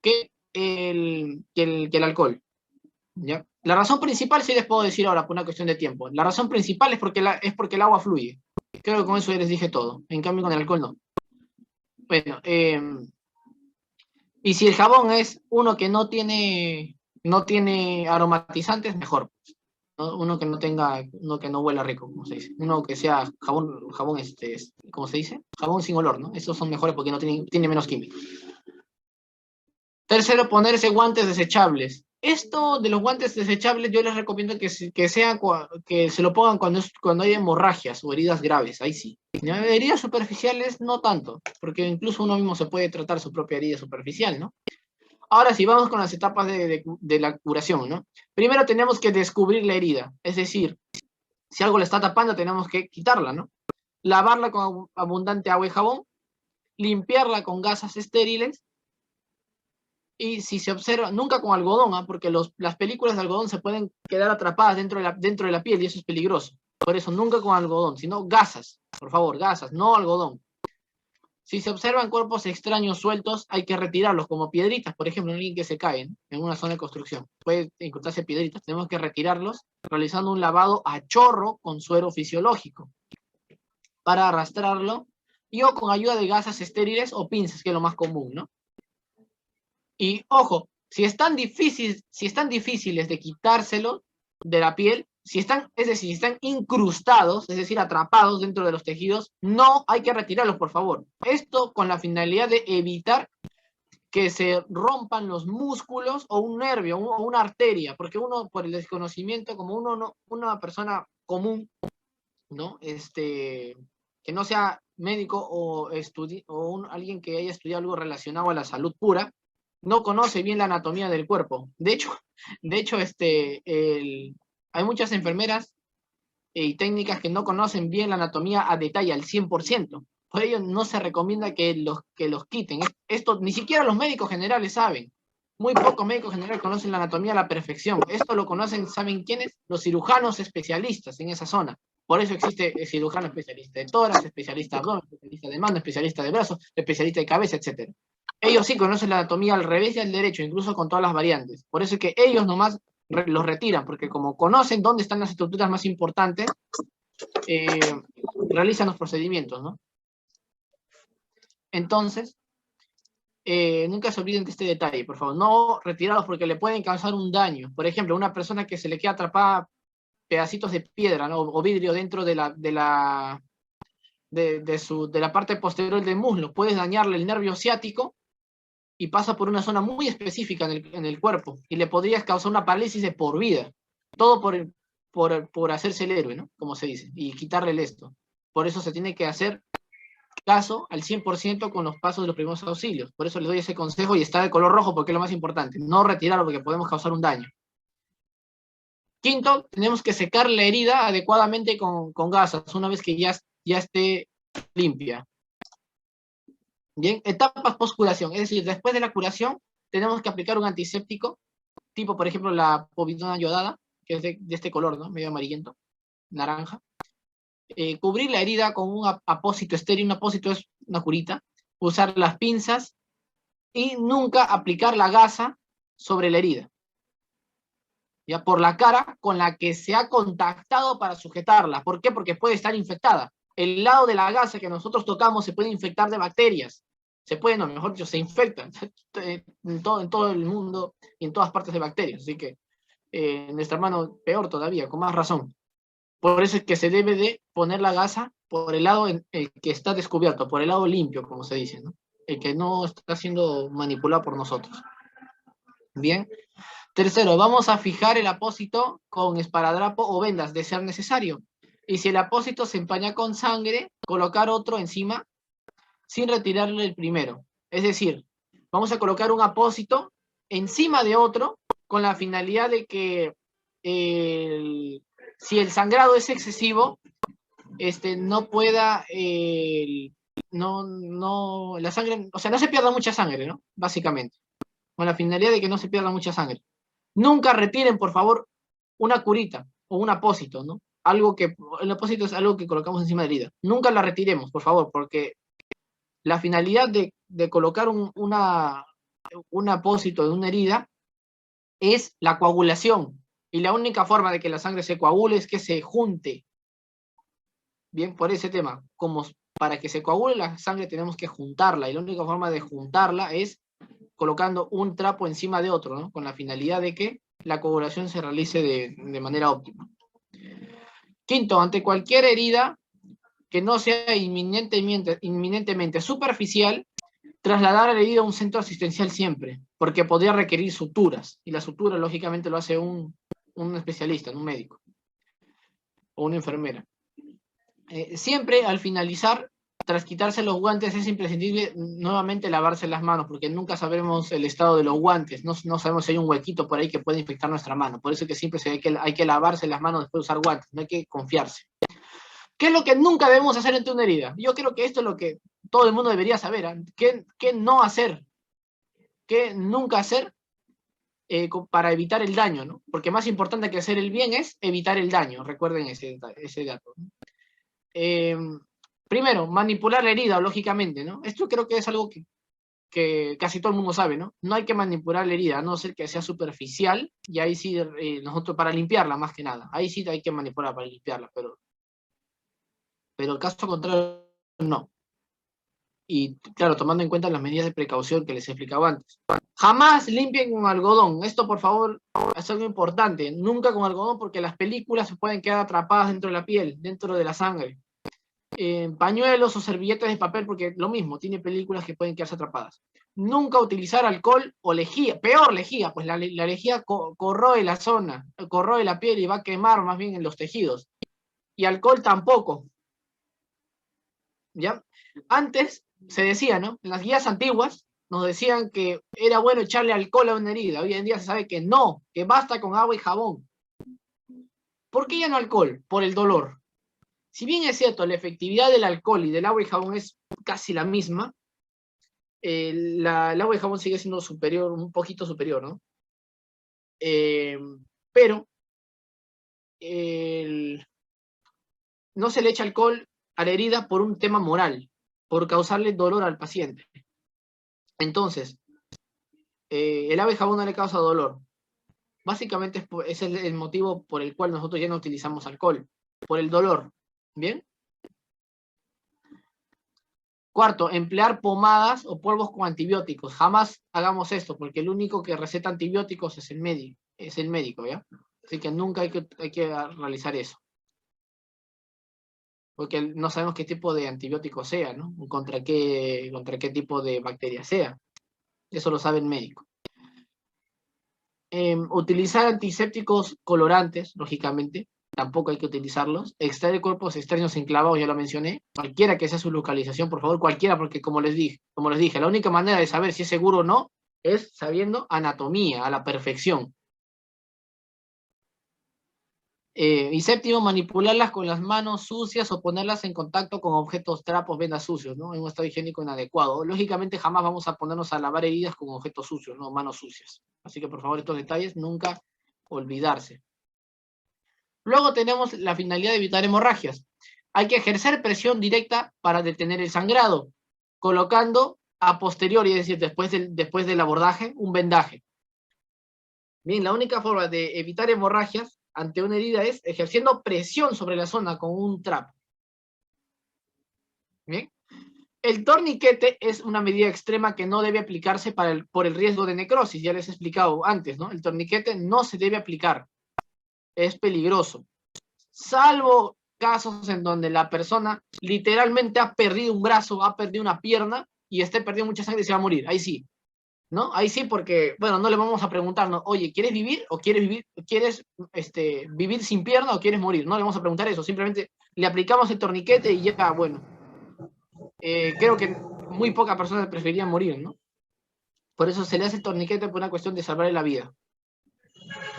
que el alcohol. ¿Ya? La razón principal, sí les puedo decir ahora, por una cuestión de tiempo. La razón principal es porque el agua fluye. Creo que con eso ya les dije todo. En cambio, con el alcohol no. Bueno, y si el jabón es uno que no tiene aromatizantes, mejor, ¿no? Uno que no huela rico, como se dice. Uno que sea jabón, ¿cómo se dice? Jabón sin olor, ¿no? Esos son mejores porque tiene menos químicos. Tercero, ponerse guantes desechables. Esto de los guantes desechables yo les recomiendo que se lo pongan cuando hay hemorragias o heridas graves, ahí sí. Heridas superficiales no tanto, porque incluso uno mismo se puede tratar su propia herida superficial, ¿no? Ahora sí, vamos con las etapas de la curación, ¿no? Primero tenemos que descubrir la herida, es decir, si algo le está tapando tenemos que quitarla, ¿no? Lavarla con abundante agua y jabón, limpiarla con gasas estériles, y si se observa, nunca con algodón, ¿eh? Porque las películas de algodón se pueden quedar atrapadas dentro de la piel y eso es peligroso. Por eso nunca con algodón, sino gasas, por favor, gasas, no algodón. Si se observan cuerpos extraños sueltos, hay que retirarlos, como piedritas, por ejemplo, alguien que se cae en una zona de construcción. Puede encontrarse piedritas, tenemos que retirarlos realizando un lavado a chorro con suero fisiológico para arrastrarlo, y o con ayuda de gasas estériles o pinzas, que es lo más común, ¿no? Y ojo, si están difíciles de quitárselo de la piel, si están incrustados, es decir, atrapados dentro de los tejidos, no hay que retirarlos, por favor. Esto con la finalidad de evitar que se rompan los músculos o un nervio o una arteria, porque uno, por el desconocimiento, como una persona común, ¿no? Que no sea médico o alguien que haya estudiado algo relacionado a la salud pura, no conoce bien la anatomía del cuerpo. De hecho, hay muchas enfermeras y técnicas que no conocen bien la anatomía a detalle, al 100%. Por ello, no se recomienda que los quiten. Esto ni siquiera los médicos generales saben. Muy pocos médicos generales conocen la anatomía a la perfección. Esto lo conocen, ¿saben quiénes? Los cirujanos especialistas en esa zona. Por eso existe el cirujano especialista de tórax, especialista de abdomen, especialista de mano, especialista de brazos, especialista de cabeza, etc. Ellos sí conocen la anatomía al revés y al derecho, incluso con todas las variantes. Por eso es que ellos nomás los retiran, porque como conocen dónde están las estructuras más importantes, realizan los procedimientos, ¿no? Entonces, nunca se olviden de este detalle, por favor. No retirarlos porque le pueden causar un daño. Por ejemplo, una persona que se le queda atrapada pedacitos de piedra, ¿no? O vidrio dentro de la parte posterior del muslo. Puedes dañarle el nervio ciático y pasa por una zona muy específica en el cuerpo y le podrías causar una parálisis de por vida. Todo por hacerse el héroe, ¿no? Como se dice, y quitarle el esto. Por eso se tiene que hacer caso al 100% con los pasos de los primeros auxilios. Por eso les doy ese consejo y está de color rojo porque es lo más importante. No retirarlo porque podemos causar un daño. Quinto, tenemos que secar la herida adecuadamente con gasas una vez que ya esté limpia. Bien, etapas post-curación, es decir, después de la curación tenemos que aplicar un antiséptico, tipo por ejemplo la povidona iodada, que es de este color, ¿no? Medio amarillento, naranja. Cubrir la herida con un apósito estéril, un apósito es una curita, usar las pinzas y nunca aplicar la gasa sobre la herida. Ya por la cara con la que se ha contactado para sujetarla. ¿Por qué? Porque puede estar infectada. El lado de la gasa que nosotros tocamos se puede infectar de bacterias. Se puede, no, mejor dicho, se infectan en todo el mundo y en todas partes de bacterias. Así que nuestra mano peor todavía, con más razón. Por eso es que se debe de poner la gasa por el lado en el que está descubierto, por el lado limpio, como se dice, ¿no? El que no está siendo manipulado por nosotros. Bien. Tercero, vamos a fijar el apósito con esparadrapo o vendas, de ser necesario. Y si el apósito se empaña con sangre, colocar otro encima sin retirarle el primero. Es decir, vamos a colocar un apósito encima de otro con la finalidad de que si el sangrado es excesivo, no pueda, la sangre, o sea, no se pierda mucha sangre, ¿no? Básicamente, con la finalidad de que no se pierda mucha sangre. Nunca retiren, por favor, una curita o un apósito, ¿no? El apósito es algo que colocamos encima de la herida. Nunca la retiremos, por favor, porque la finalidad de colocar un apósito en una herida es la coagulación. Y la única forma de que la sangre se coagule es que se junte. Bien, por ese tema, como para que se coagule la sangre tenemos que juntarla. Y la única forma de juntarla es colocando un trapo encima de otro, ¿no? Con la finalidad de que la coagulación se realice de manera óptima. Quinto, ante cualquier herida que no sea inminentemente superficial, trasladar a la herida a un centro asistencial siempre, porque podría requerir suturas, y la sutura lógicamente lo hace un especialista, un médico, o una enfermera. Siempre al finalizar, tras quitarse los guantes, es imprescindible nuevamente lavarse las manos, porque nunca sabremos el estado de los guantes, no sabemos si hay un huequito por ahí que puede infectar nuestra mano, por eso es que siempre hay que lavarse las manos después de usar guantes, no hay que confiarse. ¿Qué es lo que nunca debemos hacer ante una herida? Yo creo que esto es lo que todo el mundo debería saber, ¿eh? ¿Qué no hacer? ¿Qué nunca hacer para evitar el daño, ¿no? Porque más importante que hacer el bien es evitar el daño, recuerden ese dato, ¿no? Primero, manipular la herida, lógicamente, ¿no? Esto creo que es algo que casi todo el mundo sabe, ¿no? No hay que manipular la herida, a no ser que sea superficial, y ahí sí, nosotros para limpiarla más que nada, ahí sí hay que manipular para limpiarla, pero el caso contrario, no. Y claro, tomando en cuenta las medidas de precaución que les he explicado antes. Jamás limpien con algodón, esto por favor es algo importante, nunca con algodón porque las películas se pueden quedar atrapadas dentro de la piel, dentro de la sangre. Pañuelos o servilletas de papel, porque lo mismo, tiene películas que pueden quedarse atrapadas. Nunca utilizar alcohol o lejía, peor lejía, pues la lejía corroe la zona, corroe la piel y va a quemar más bien en los tejidos. Y alcohol tampoco. ¿Ya? Antes se decía, ¿no? En las guías antiguas nos decían que era bueno echarle alcohol a una herida. Hoy en día se sabe que no, que basta con agua y jabón. ¿Por qué ya no alcohol? Por el dolor. Si bien es cierto, la efectividad del alcohol y del agua y jabón es casi la misma, el agua y jabón sigue siendo superior, un poquito superior, ¿no? Pero no se le echa alcohol a la herida por un tema moral, por causarle dolor al paciente. Entonces, el agua y jabón no le causa dolor. Básicamente ese es el motivo por el cual nosotros ya no utilizamos alcohol, por el dolor. ¿Bien? Cuarto, emplear pomadas o polvos con antibióticos. Jamás hagamos esto, porque el único que receta antibióticos es el médico, ¿ya? Así que nunca hay que realizar eso. Porque no sabemos qué tipo de antibiótico sea, ¿no? Contra qué tipo de bacteria sea. Eso lo sabe el médico. Utilizar antisépticos colorantes, lógicamente, tampoco hay que utilizarlos. Extraer cuerpos extraños enclavados, ya lo mencioné. Cualquiera que sea su localización, por favor, cualquiera, porque como les dije, la única manera de saber si es seguro o no es sabiendo anatomía a la perfección. Y séptimo, manipularlas con las manos sucias o ponerlas en contacto con objetos, trapos, vendas sucios, ¿no? En un estado higiénico inadecuado. Lógicamente jamás vamos a ponernos a lavar heridas con objetos sucios, ¿no? Manos sucias. Así que por favor estos detalles nunca olvidarse. Luego tenemos la finalidad de evitar hemorragias. Hay que ejercer presión directa para detener el sangrado, colocando a posteriori, es decir, después del abordaje, un vendaje. Bien, la única forma de evitar hemorragias ante una herida es ejerciendo presión sobre la zona con un trapo. Bien. El torniquete es una medida extrema que no debe aplicarse por el riesgo de necrosis. Ya les he explicado antes, ¿no? El torniquete no se debe aplicar. Es peligroso. Salvo casos en donde la persona literalmente ha perdido un brazo, ha perdido una pierna y esté perdiendo mucha sangre y se va a morir. Ahí sí. ¿No? Ahí sí, porque, bueno, no le vamos a preguntar, ¿no? Oye, ¿quieres vivir o quieres vivir sin pierna o quieres morir? No le vamos a preguntar eso, simplemente le aplicamos el torniquete y ya, bueno. Creo que muy pocas personas preferirían morir, ¿no? Por eso se le hace el torniquete por una cuestión de salvarle la vida.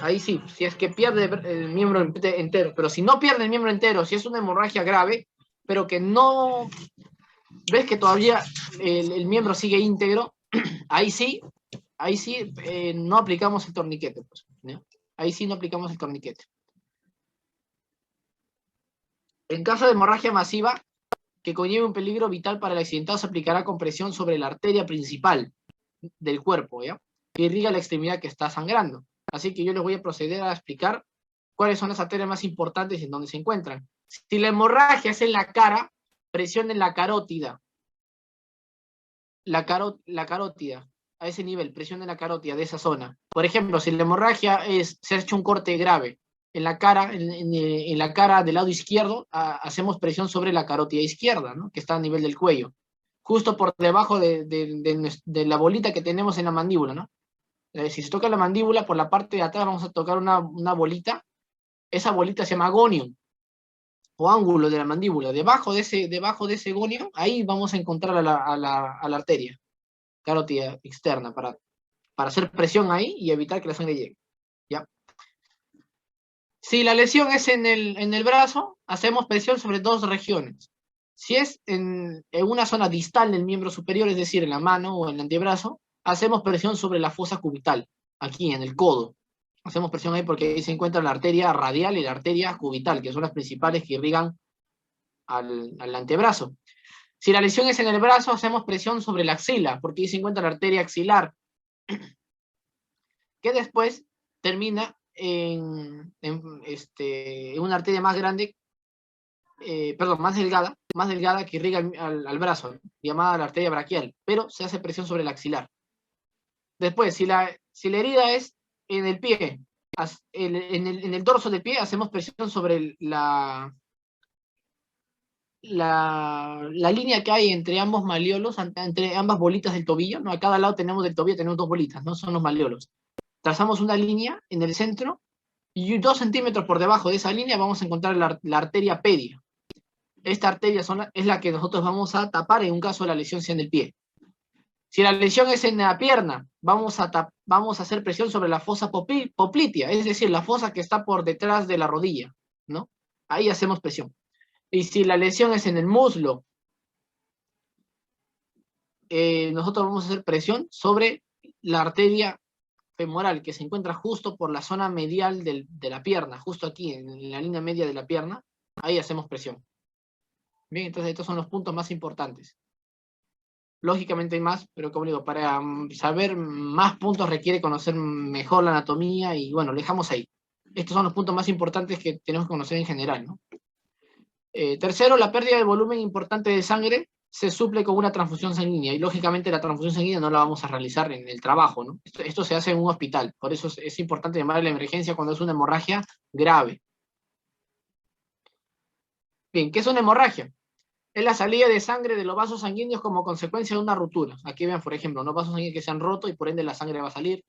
Ahí sí, si es que pierde el miembro entero, pero si no pierde el miembro entero, si es una hemorragia grave, pero que no ves que todavía el miembro sigue íntegro, ahí sí no aplicamos el torniquete. Pues, ¿no? Ahí sí no aplicamos el torniquete. En caso de hemorragia masiva, que conlleve un peligro vital para el accidentado, se aplicará compresión sobre la arteria principal del cuerpo, ¿ya? Que irriga la extremidad que está sangrando. Así que yo les voy a proceder a explicar cuáles son las arterias más importantes y en dónde se encuentran. Si la hemorragia es en la cara, presión en la carótida. La carótida, a ese nivel, presión en la carótida de esa zona. Por ejemplo, si la hemorragia se ha hecho un corte grave en la cara, en la cara del lado izquierdo, hacemos presión sobre la carótida izquierda, ¿no? Que está a nivel del cuello, justo por debajo de la bolita que tenemos en la mandíbula, ¿no? Si se toca la mandíbula, por la parte de atrás vamos a tocar una bolita. Esa bolita se llama gonium, o ángulo de la mandíbula. Debajo de ese gonium, ahí vamos a encontrar a la arteria carótida externa para hacer presión ahí y evitar que la sangre llegue. ¿Ya? Si la lesión es en el brazo, hacemos presión sobre dos regiones. Si es en una zona distal del miembro superior, es decir, en la mano o en el antebrazo, hacemos presión sobre la fosa cubital, aquí en el codo. Hacemos presión ahí porque ahí se encuentra la arteria radial y la arteria cubital, que son las principales que irrigan al antebrazo. Si la lesión es en el brazo, hacemos presión sobre la axila, porque ahí se encuentra la arteria axilar, que después termina en una arteria más grande, más delgada que irriga al brazo, llamada la arteria braquial, pero se hace presión sobre el axilar. Después, si la herida es en el pie, en el dorso del pie, hacemos presión sobre la línea que hay entre ambos malleolos, entre ambas bolitas del tobillo, ¿no? A cada lado del tobillo tenemos dos bolitas, ¿no? Son los malleolos. Trazamos una línea en el centro y 2 centímetros por debajo de esa línea vamos a encontrar la arteria pedia. Esta arteria es la que nosotros vamos a tapar en un caso de la lesión sea en el pie. Si la lesión es en la pierna, vamos a hacer presión sobre la fosa poplitea, es decir, la fosa que está por detrás de la rodilla, ¿no? Ahí hacemos presión. Y si la lesión es en el muslo, nosotros vamos a hacer presión sobre la arteria femoral, que se encuentra justo por la zona medial de la pierna, justo aquí, en la línea media de la pierna. Ahí hacemos presión. Bien, entonces estos son los puntos más importantes. Lógicamente hay más, pero como digo, para saber más puntos requiere conocer mejor la anatomía y bueno, lo dejamos ahí. Estos son los puntos más importantes que tenemos que conocer en general, ¿no? Tercero, la pérdida de volumen importante de sangre se suple con una transfusión sanguínea y lógicamente la transfusión sanguínea no la vamos a realizar en el trabajo, ¿no? Esto se hace en un hospital, por eso es importante llamar a la emergencia cuando es una hemorragia grave. Bien, ¿qué es una hemorragia? Es la salida de sangre de los vasos sanguíneos como consecuencia de una ruptura. Aquí vean, por ejemplo, unos vasos sanguíneos que se han roto y por ende la sangre va a salir.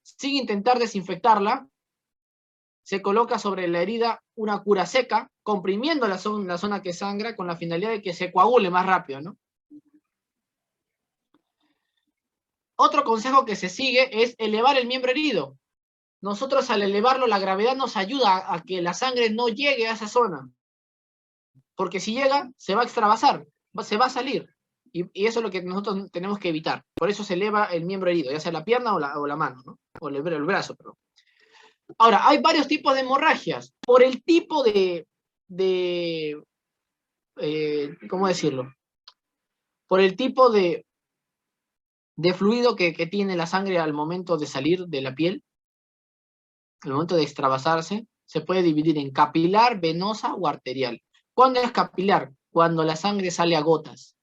Sin intentar desinfectarla, se coloca sobre la herida una cura seca, comprimiendo la zona que sangra con la finalidad de que se coagule más rápido, ¿no? Otro consejo que se sigue es elevar el miembro herido. Nosotros al elevarlo, la gravedad nos ayuda a que la sangre no llegue a esa zona. Porque si llega, se va a extravasar, se va a salir. Y eso es lo que nosotros tenemos que evitar. Por eso se eleva el miembro herido, ya sea la pierna o la mano, ¿no? O el brazo, perdón. Ahora, hay varios tipos de hemorragias. Por el tipo ¿cómo decirlo? Por el tipo de fluido que tiene la sangre al momento de salir de la piel, al momento de extravasarse, se puede dividir en capilar, venosa o arterial. ¿Cuándo es capilar? Cuando la sangre sale a gotas.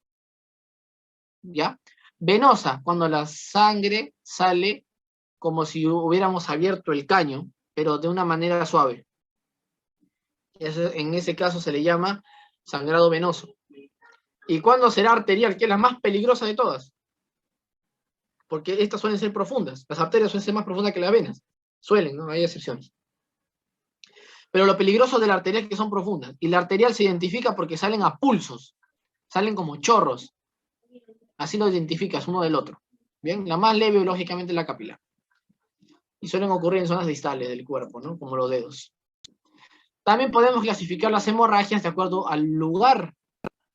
¿Ya? Venosa, cuando la sangre sale como si hubiéramos abierto el caño, pero de una manera suave. En ese caso se le llama sangrado venoso. ¿Y cuándo será arterial? Que es la más peligrosa de todas. Porque estas suelen ser profundas. Las arterias suelen ser más profundas que las venas. Suelen, ¿no? Hay excepciones. Pero lo peligroso de la arterial es que son profundas. Y la arterial se identifica porque salen a pulsos. Salen como chorros. Así lo identificas uno del otro. Bien, la más leve, lógicamente, es la capilar. Y suelen ocurrir en zonas distales del cuerpo, ¿no? Como los dedos. También podemos clasificar las hemorragias de acuerdo al lugar.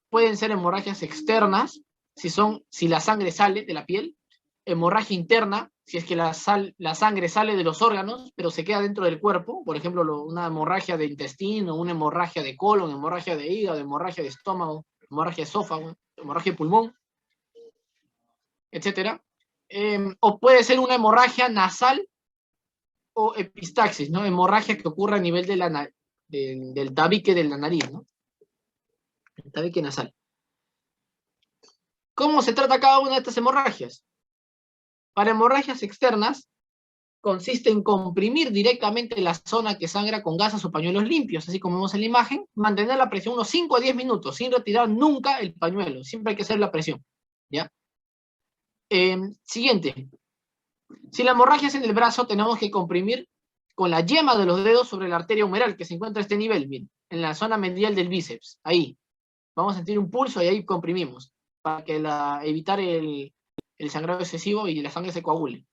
Pueden ser hemorragias externas, si la sangre sale de la piel. Hemorragia interna, si es que la sangre sale de los órganos, pero se queda dentro del cuerpo. Por ejemplo, una hemorragia de intestino, una hemorragia de colon, hemorragia de hígado, hemorragia de estómago, hemorragia de esófago, hemorragia de pulmón, etc. O puede ser una hemorragia nasal o epistaxis, ¿no? Hemorragia que ocurre a nivel del tabique de la nariz, ¿no? El tabique nasal. ¿Cómo se trata cada una de estas hemorragias? Para hemorragias externas, consiste en comprimir directamente la zona que sangra con gasas o pañuelos limpios, así como vemos en la imagen, mantener la presión unos 5 a 10 minutos, sin retirar nunca el pañuelo, siempre hay que hacer la presión, ¿ya? Siguiente. Si la hemorragia es en el brazo, tenemos que comprimir con la yema de los dedos sobre la arteria humeral, que se encuentra a este nivel, miren, en la zona medial del bíceps, ahí. Vamos a sentir un pulso y ahí comprimimos, para que evitar el sangrado excesivo y la sangre se coagule.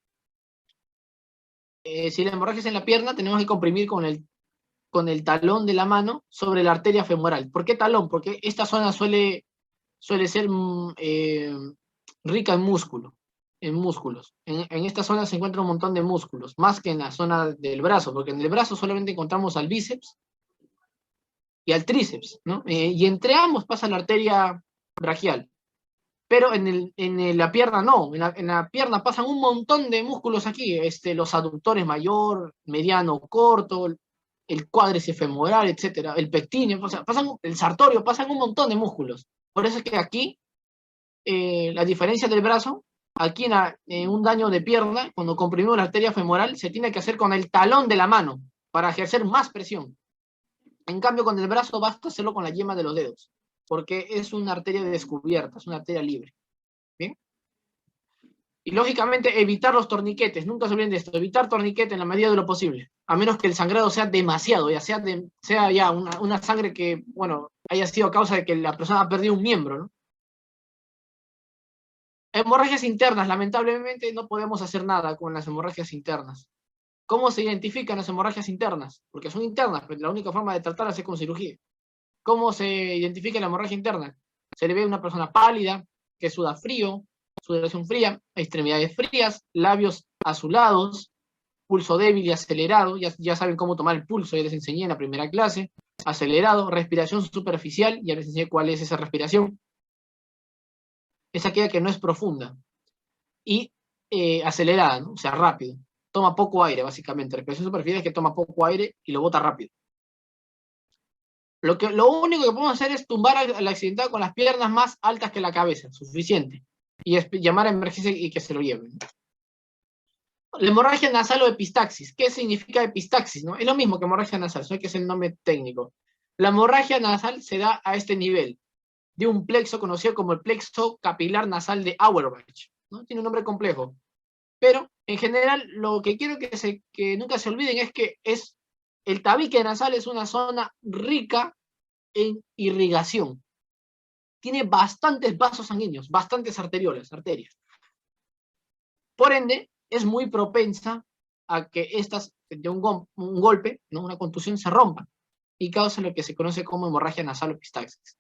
Si la hemorragia es en la pierna, tenemos que comprimir con el talón de la mano sobre la arteria femoral. ¿Por qué talón? Porque esta zona suele ser rica en músculo, en músculos. En esta zona se encuentra un montón de músculos, más que en la zona del brazo, porque en el brazo solamente encontramos al bíceps y al tríceps, ¿no? Y entre ambos pasa la arteria braquial. Pero en la pierna no, en la pierna pasan un montón de músculos aquí, los aductores mayor, mediano, corto, el cuádriceps femoral, etcétera, el pectíneo, o sea, el sartorio, pasan un montón de músculos. Por eso es que aquí, la diferencia del brazo, aquí en un daño de pierna, cuando comprimimos la arteria femoral, se tiene que hacer con el talón de la mano, para ejercer más presión. En cambio, con el brazo basta hacerlo con la yema de los dedos, porque es una arteria descubierta, es una arteria libre. ¿Bien? Y lógicamente evitar los torniquetes, nunca se olviden de esto, evitar torniquetes en la medida de lo posible, a menos que el sangrado sea demasiado, ya sea ya una sangre que, bueno, haya sido a causa de que la persona ha perdido un miembro, ¿no? Hemorragias internas, lamentablemente no podemos hacer nada con las hemorragias internas. ¿Cómo se identifican las hemorragias internas? Porque son internas, pero la única forma de tratarlas es con cirugía. ¿Cómo se identifica la hemorragia interna? Se le ve a una persona pálida, que suda frío, sudoración fría, extremidades frías, labios azulados, pulso débil y acelerado, ya saben cómo tomar el pulso, ya les enseñé en la primera clase, acelerado, respiración superficial, ya les enseñé cuál es esa respiración. es aquella que no es profunda. Y acelerada, ¿no? O sea, rápido. Toma poco aire, básicamente. Respiración superficial es que toma poco aire y lo bota rápido. Lo único que podemos hacer es tumbar al accidentado con las piernas más altas que la cabeza, suficiente. Y llamar a emergencia y que se lo lleven. La hemorragia nasal o epistaxis. ¿Qué significa epistaxis? ¿No? Es lo mismo que hemorragia nasal, solo que es el nombre técnico. La hemorragia nasal se da a este nivel, de un plexo conocido como el plexo capilar nasal de Auerbach, ¿no? Tiene un nombre complejo. Pero, en general, lo que quiero que nunca se olviden es que el tabique nasal es una zona rica en irrigación. Tiene bastantes vasos sanguíneos, bastantes arteriolas, arterias. Por ende, es muy propensa a que estas, de un golpe, ¿no? Una contusión, se rompan y causa lo que se conoce como hemorragia nasal o epistaxis.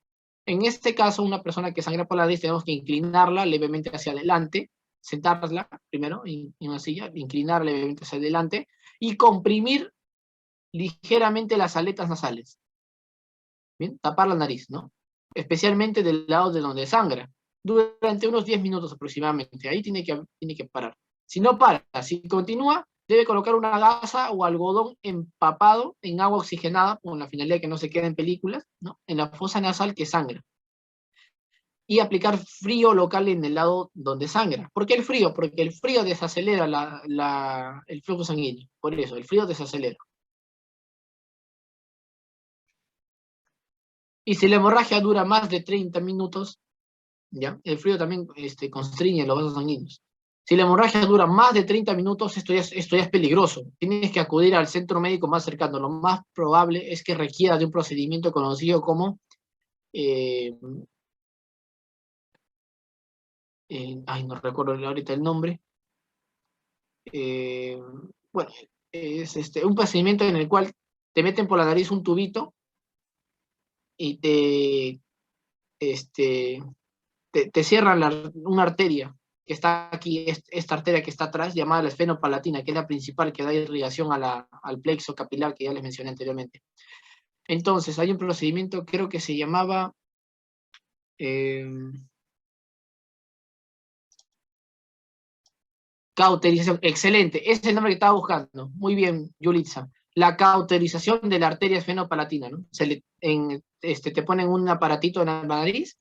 En este caso, una persona que sangra por la nariz, tenemos que inclinarla levemente hacia adelante, sentarla primero en una silla, inclinar levemente hacia adelante y comprimir ligeramente las aletas nasales. Bien, tapar la nariz, ¿no? Especialmente del lado de donde sangra, durante unos 10 minutos aproximadamente. Ahí tiene que parar. Si no para, si continúa, debe colocar una gasa o algodón empapado en agua oxigenada, con la finalidad de que no se quede en películas, ¿no? En la fosa nasal que sangra. Y aplicar frío local en el lado donde sangra. ¿Por qué el frío? Porque el frío desacelera el flujo sanguíneo. Por eso, el frío desacelera. Y si la hemorragia dura más de 30 minutos, ¿ya? El frío también constriñe los vasos sanguíneos. Si la hemorragia dura más de 30 minutos, esto ya es peligroso. Tienes que acudir al centro médico más cercano. Lo más probable es que requiera de un procedimiento conocido como no recuerdo ahorita el nombre. Bueno, es un procedimiento en el cual te meten por la nariz un tubito y te cierran una arteria que está aquí, esta arteria que está atrás, llamada la esfenopalatina, que es la principal que da irrigación al plexo capilar que ya les mencioné anteriormente. Entonces, hay un procedimiento, creo que se llamaba cauterización. Excelente, ese es el nombre que estaba buscando. Muy bien, Yulitza. La cauterización de la arteria esfenopalatina, ¿no? Te ponen un aparatito en la nariz,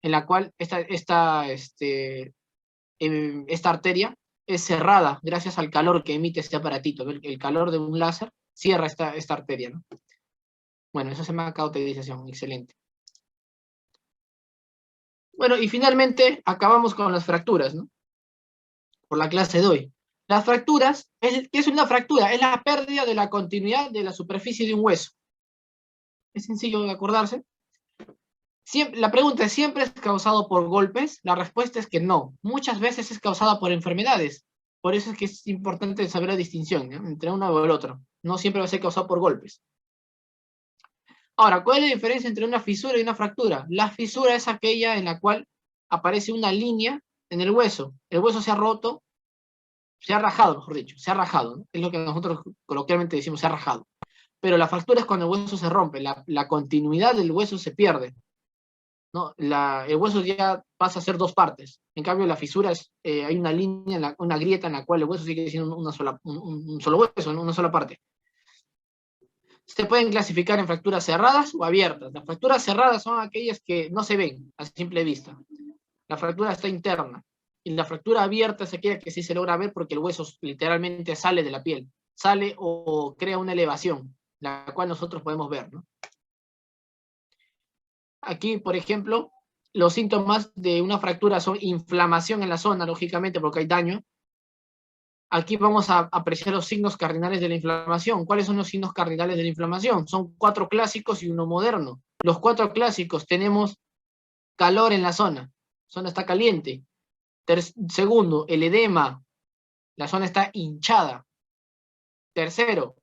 en la cual esta arteria es cerrada gracias al calor que emite este aparatito, ¿no? El calor de un láser cierra esta arteria, ¿no? Bueno, eso se llama cauterización, excelente. Bueno, y finalmente acabamos con las fracturas, ¿no? Por la clase de hoy. Las fracturas, ¿qué es una fractura? Es la pérdida de la continuidad de la superficie de un hueso. Es sencillo de acordarse. La pregunta es, ¿siempre es causado por golpes? La respuesta es que no. Muchas veces es causada por enfermedades. Por eso es que es importante saber la distinción, ¿no? Entre uno o el otro. No siempre va a ser causado por golpes. Ahora, ¿cuál es la diferencia entre una fisura y una fractura? La fisura es aquella en la cual aparece una línea en el hueso. El hueso se ha roto, se ha rajado, mejor dicho, se ha rajado, ¿no? Es lo que nosotros coloquialmente decimos, se ha rajado. Pero la fractura es cuando el hueso se rompe, la continuidad del hueso se pierde, ¿no? El hueso ya pasa a ser dos partes. En cambio, la fisura hay una línea, una grieta en la cual el hueso sigue siendo un solo hueso, una sola parte. Se pueden clasificar en fracturas cerradas o abiertas. Las fracturas cerradas son aquellas que no se ven a simple vista. La fractura está interna. Y la fractura abierta es aquella que sí se logra ver porque el hueso literalmente sale de la piel. Sale o crea una elevación, la cual nosotros podemos ver, ¿no? Aquí, por ejemplo, los síntomas de una fractura son inflamación en la zona, lógicamente, porque hay daño. Aquí vamos a apreciar los signos cardinales de la inflamación. ¿Cuáles son los signos cardinales de la inflamación? Son 4 clásicos y uno moderno. Los 4 clásicos tenemos calor en la zona está caliente. Segundo, el edema, la zona está hinchada. Tercero,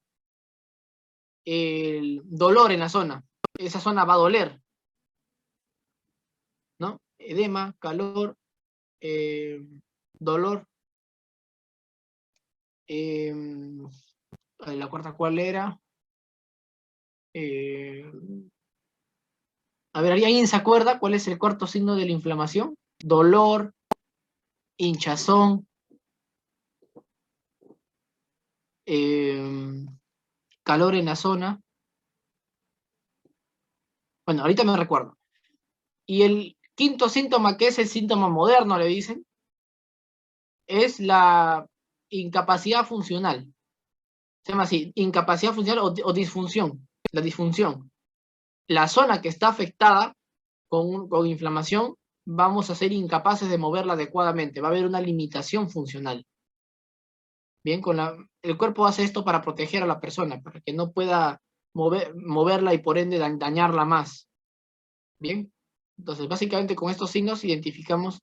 el dolor en la zona, esa zona va a doler, ¿no? Edema, calor, dolor. La cuarta, ¿cuál era? A ver, ¿alguien se acuerda cuál es el cuarto signo de la inflamación? dolor, hinchazón, calor en la zona. Bueno, ahorita me recuerdo. Y el quinto síntoma, que es el síntoma moderno, le dicen, es la incapacidad funcional. Se llama así, incapacidad funcional o disfunción. La disfunción. La zona que está afectada con inflamación, vamos a ser incapaces de moverla adecuadamente. Va a haber una limitación funcional. Bien, el cuerpo hace esto para proteger a la persona, para que no pueda moverla y por ende dañarla más. Bien, entonces básicamente con estos signos identificamos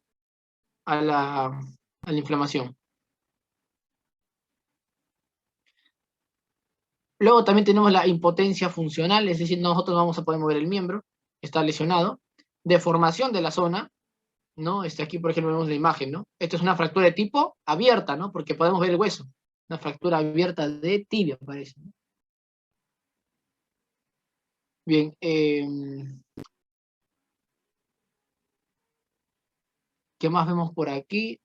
a la inflamación. Luego también tenemos la impotencia funcional, es decir, nosotros no vamos a poder mover el miembro, está lesionado. Deformación de la zona, ¿no? Aquí, por ejemplo, vemos la imagen, ¿no? Esto es una fractura de tipo abierta, ¿no? Porque podemos ver el hueso. Una fractura abierta de tibia, parece, ¿no? Bien, ¿qué más vemos por aquí?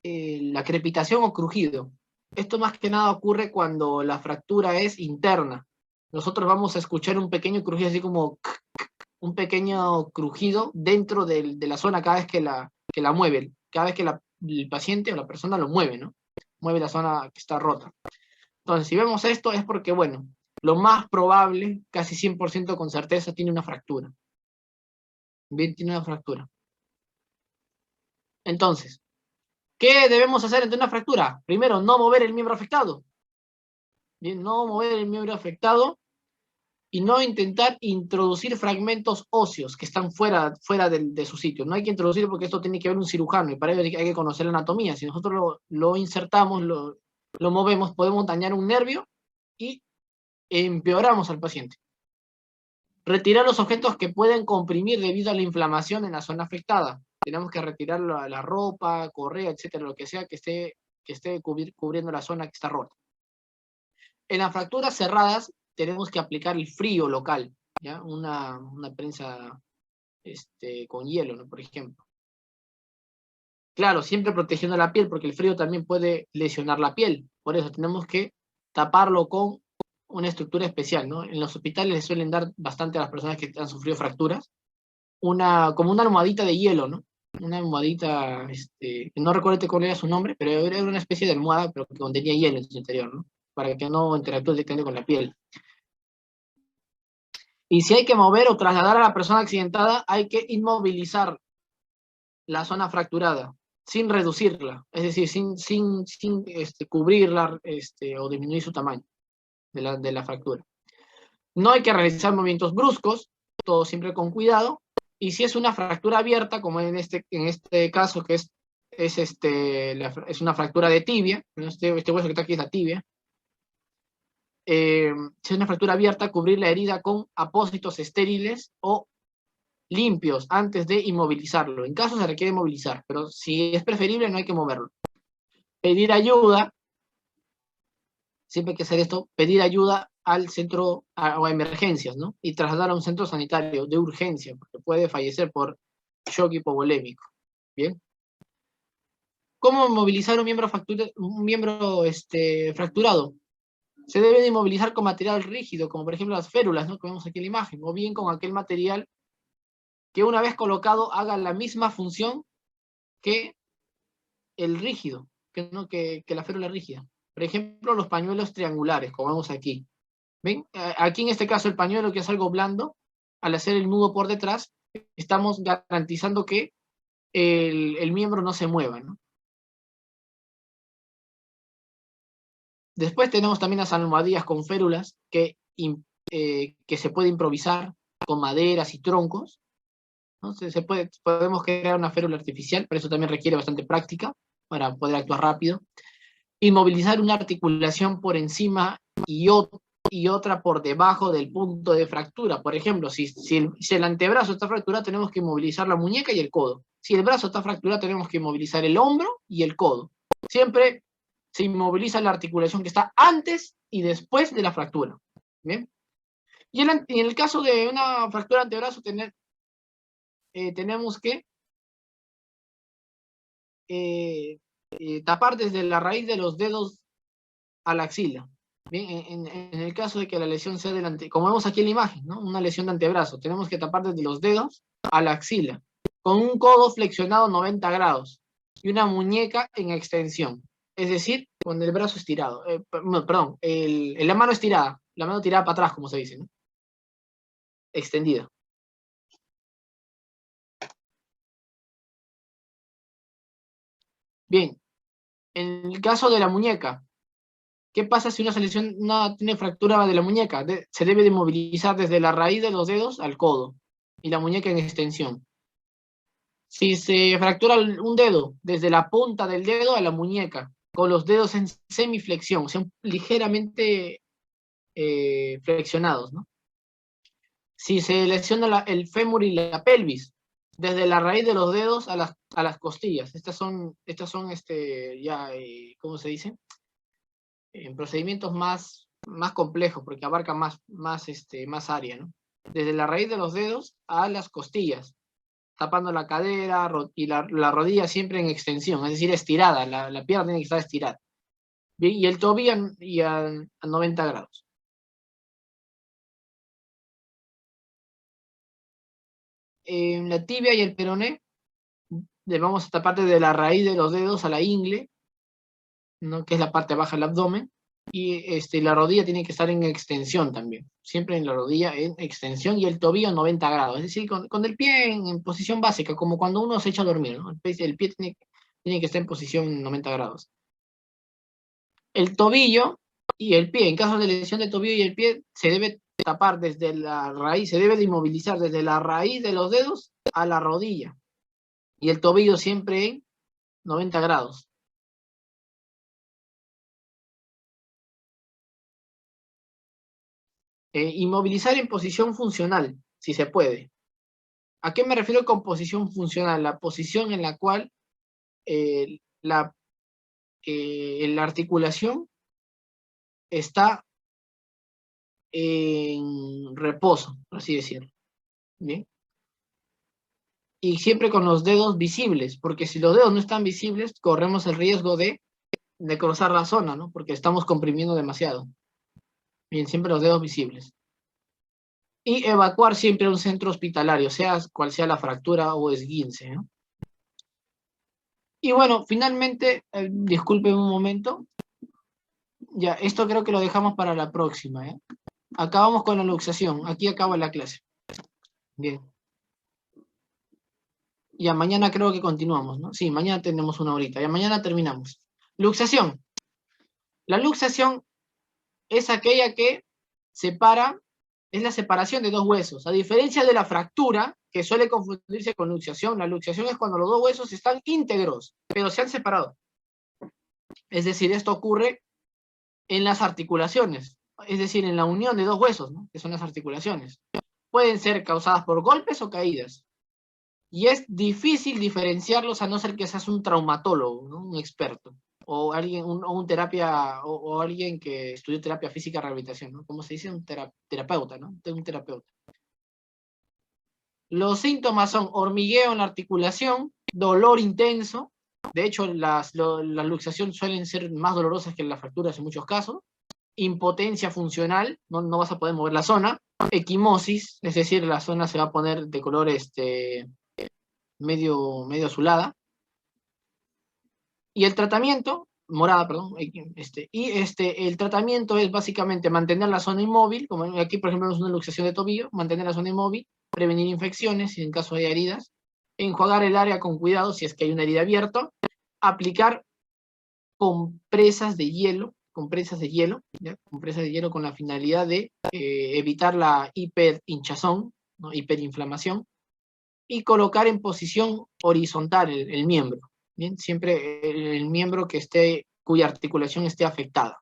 La crepitación o crujido. Esto más que nada ocurre cuando la fractura es interna. Nosotros vamos a escuchar un pequeño crujido, así como un pequeño crujido dentro de la zona cada vez que la mueve, cada vez que el paciente o la persona lo mueve, ¿no? Mueve la zona que está rota. Entonces, si vemos esto es porque, bueno, lo más probable, casi 100% con certeza, tiene una fractura. Bien, tiene una fractura. Entonces, ¿qué debemos hacer ante una fractura? Primero, no mover el miembro afectado. Bien, no mover el miembro afectado y no intentar introducir fragmentos óseos que están fuera de su sitio. No hay que introducir porque esto tiene que ver un cirujano y para ello hay que conocer la anatomía. Si nosotros lo insertamos, lo movemos, podemos dañar un nervio y empeoramos al paciente. Retirar los objetos que pueden comprimir debido a la inflamación en la zona afectada. Tenemos que retirar la ropa, correa, etcétera, lo que sea que esté cubriendo la zona que está rota. En las fracturas cerradas tenemos que aplicar el frío local, ¿ya? Una prensa con hielo, ¿no? Por ejemplo. Claro, siempre protegiendo la piel, porque el frío también puede lesionar la piel. Por eso tenemos que taparlo con una estructura especial, ¿no? En los hospitales les suelen dar bastante a las personas que han sufrido fracturas, como una almohadita de hielo, ¿no? Una almohadita, no recuerdo cuál era su nombre, pero era una especie de almohada, pero que contenía hielo en su interior, ¿no? Para que no interactúe directamente con la piel. Y si hay que mover o trasladar a la persona accidentada, hay que inmovilizar la zona fracturada, sin reducirla, es decir, sin cubrirla o disminuir su tamaño de la fractura. No hay que realizar movimientos bruscos, todo siempre con cuidado, y si es una fractura abierta, como en este caso, que es una fractura de tibia, este hueso que está aquí es la tibia, si es una fractura abierta, cubrir la herida con apósitos estériles o limpios antes de inmovilizarlo. En caso se requiere movilizar, pero si es preferible no hay que moverlo. Pedir ayuda, siempre hay que hacer esto, pedir ayuda al centro o a emergencias, ¿no? Y trasladar a un centro sanitario de urgencia, porque puede fallecer por shock hipovolémico. ¿Bien? ¿Cómo movilizar un miembro fracturado? Se debe de inmovilizar con material rígido, como por ejemplo las férulas, ¿no? Que vemos aquí en la imagen, o bien con aquel material que una vez colocado haga la misma función que el rígido, que la férula rígida. Por ejemplo, los pañuelos triangulares, como vemos aquí. ¿Ven? Aquí en este caso el pañuelo, que es algo blando, al hacer el nudo por detrás, estamos garantizando que el miembro no se mueva, ¿no? Después tenemos también las almohadillas con férulas que se puede improvisar con maderas y troncos, ¿no? Podemos crear una férula artificial, pero eso también requiere bastante práctica para poder actuar rápido. Inmovilizar una articulación por encima y otra por debajo del punto de fractura. Por ejemplo, si el antebrazo está fracturado, tenemos que inmovilizar la muñeca y el codo. Si el brazo está fracturado, tenemos que inmovilizar el hombro y el codo. Siempre se inmoviliza la articulación que está antes y después de la fractura. ¿Bien? Y en el caso de una fractura de antebrazo, tenemos que tapar desde la raíz de los dedos a la axila. Bien, en el caso de que la lesión sea delante, como vemos aquí en la imagen, ¿no? Una lesión de antebrazo, tenemos que tapar desde los dedos a la axila, con un codo flexionado 90 grados y una muñeca en extensión, es decir, con el brazo estirado, perdón, la mano estirada, la mano tirada para atrás, como se dice, ¿no? Extendida. Bien, en el caso de la muñeca, ¿qué pasa si una tiene fractura de la muñeca? Se debe de movilizar desde la raíz de los dedos al codo y la muñeca en extensión. Si se fractura un dedo, desde la punta del dedo a la muñeca, con los dedos en semiflexión, o sea, ligeramente flexionados, ¿no? Si se lesiona el fémur y la pelvis, desde la raíz de los dedos a las costillas. Estas son ya, ¿cómo se dice? En procedimientos más complejos, porque abarca más área, ¿no? Desde la raíz de los dedos a las costillas, tapando la cadera y la rodilla siempre en extensión, es decir, estirada, la pierna tiene que estar estirada. Bien, y el tobillo a 90 grados. En la tibia y el peroné, vamos a tapar desde la raíz de los dedos a la ingle, ¿no? Que es la parte baja del abdomen, y la rodilla tiene que estar en extensión también, siempre en la rodilla en extensión y el tobillo 90 grados, es decir, con el pie en posición básica, como cuando uno se echa a dormir, ¿no? El pie tiene que estar en posición 90 grados. El tobillo y el pie, en caso de lesión del tobillo y el pie, se debe tapar desde la raíz, se debe de inmovilizar desde la raíz de los dedos a la rodilla, y el tobillo siempre en 90 grados. Inmovilizar en posición funcional, si se puede. ¿A qué me refiero con posición funcional? La posición en la cual la articulación está en reposo, por así decirlo. ¿Bien? Y siempre con los dedos visibles, porque si los dedos no están visibles, corremos el riesgo de cruzar la zona, ¿no? Porque estamos comprimiendo demasiado. Bien, siempre los dedos visibles. Y evacuar siempre a un centro hospitalario, sea cual sea la fractura o esguince, ¿no? Y bueno, finalmente, disculpen un momento, ya, esto creo que lo dejamos para la próxima, ¿eh? Acabamos con la luxación, aquí acaba la clase. Bien. Ya, mañana creo que continuamos, ¿no? Sí, mañana tenemos una horita, ya mañana terminamos. Luxación. La luxación es aquella que separa, es la separación de dos huesos. A diferencia de la fractura, que suele confundirse con luxación, la luxación es cuando los dos huesos están íntegros, pero se han separado. Es decir, esto ocurre en las articulaciones, es decir, en la unión de dos huesos, ¿no? Que son las articulaciones. Pueden ser causadas por golpes o caídas. Y es difícil diferenciarlos a no ser que seas un traumatólogo, ¿no? Un experto, o alguien, o alguien que estudió terapia física y rehabilitación, ¿no? Como se dice, un terapeuta, ¿no? Un terapeuta. Los síntomas son hormigueo en la articulación, dolor intenso. De hecho, las luxaciones suelen ser más dolorosas que las fracturas en muchos casos. Impotencia funcional, no vas a poder mover la zona. Equimosis, es decir, la zona se va a poner de color medio azulada. Y el tratamiento, morada, perdón, el tratamiento es básicamente mantener la zona inmóvil, como aquí por ejemplo es una luxación de tobillo, mantener la zona inmóvil, prevenir infecciones en caso de heridas, enjuagar el área con cuidado si es que hay una herida abierta, aplicar compresas de hielo, ¿ya? Compresas de hielo con la finalidad de evitar la hiperhinchazón, ¿no? Hiperinflamación, y colocar en posición horizontal el miembro. Bien, siempre el miembro cuya articulación esté afectada.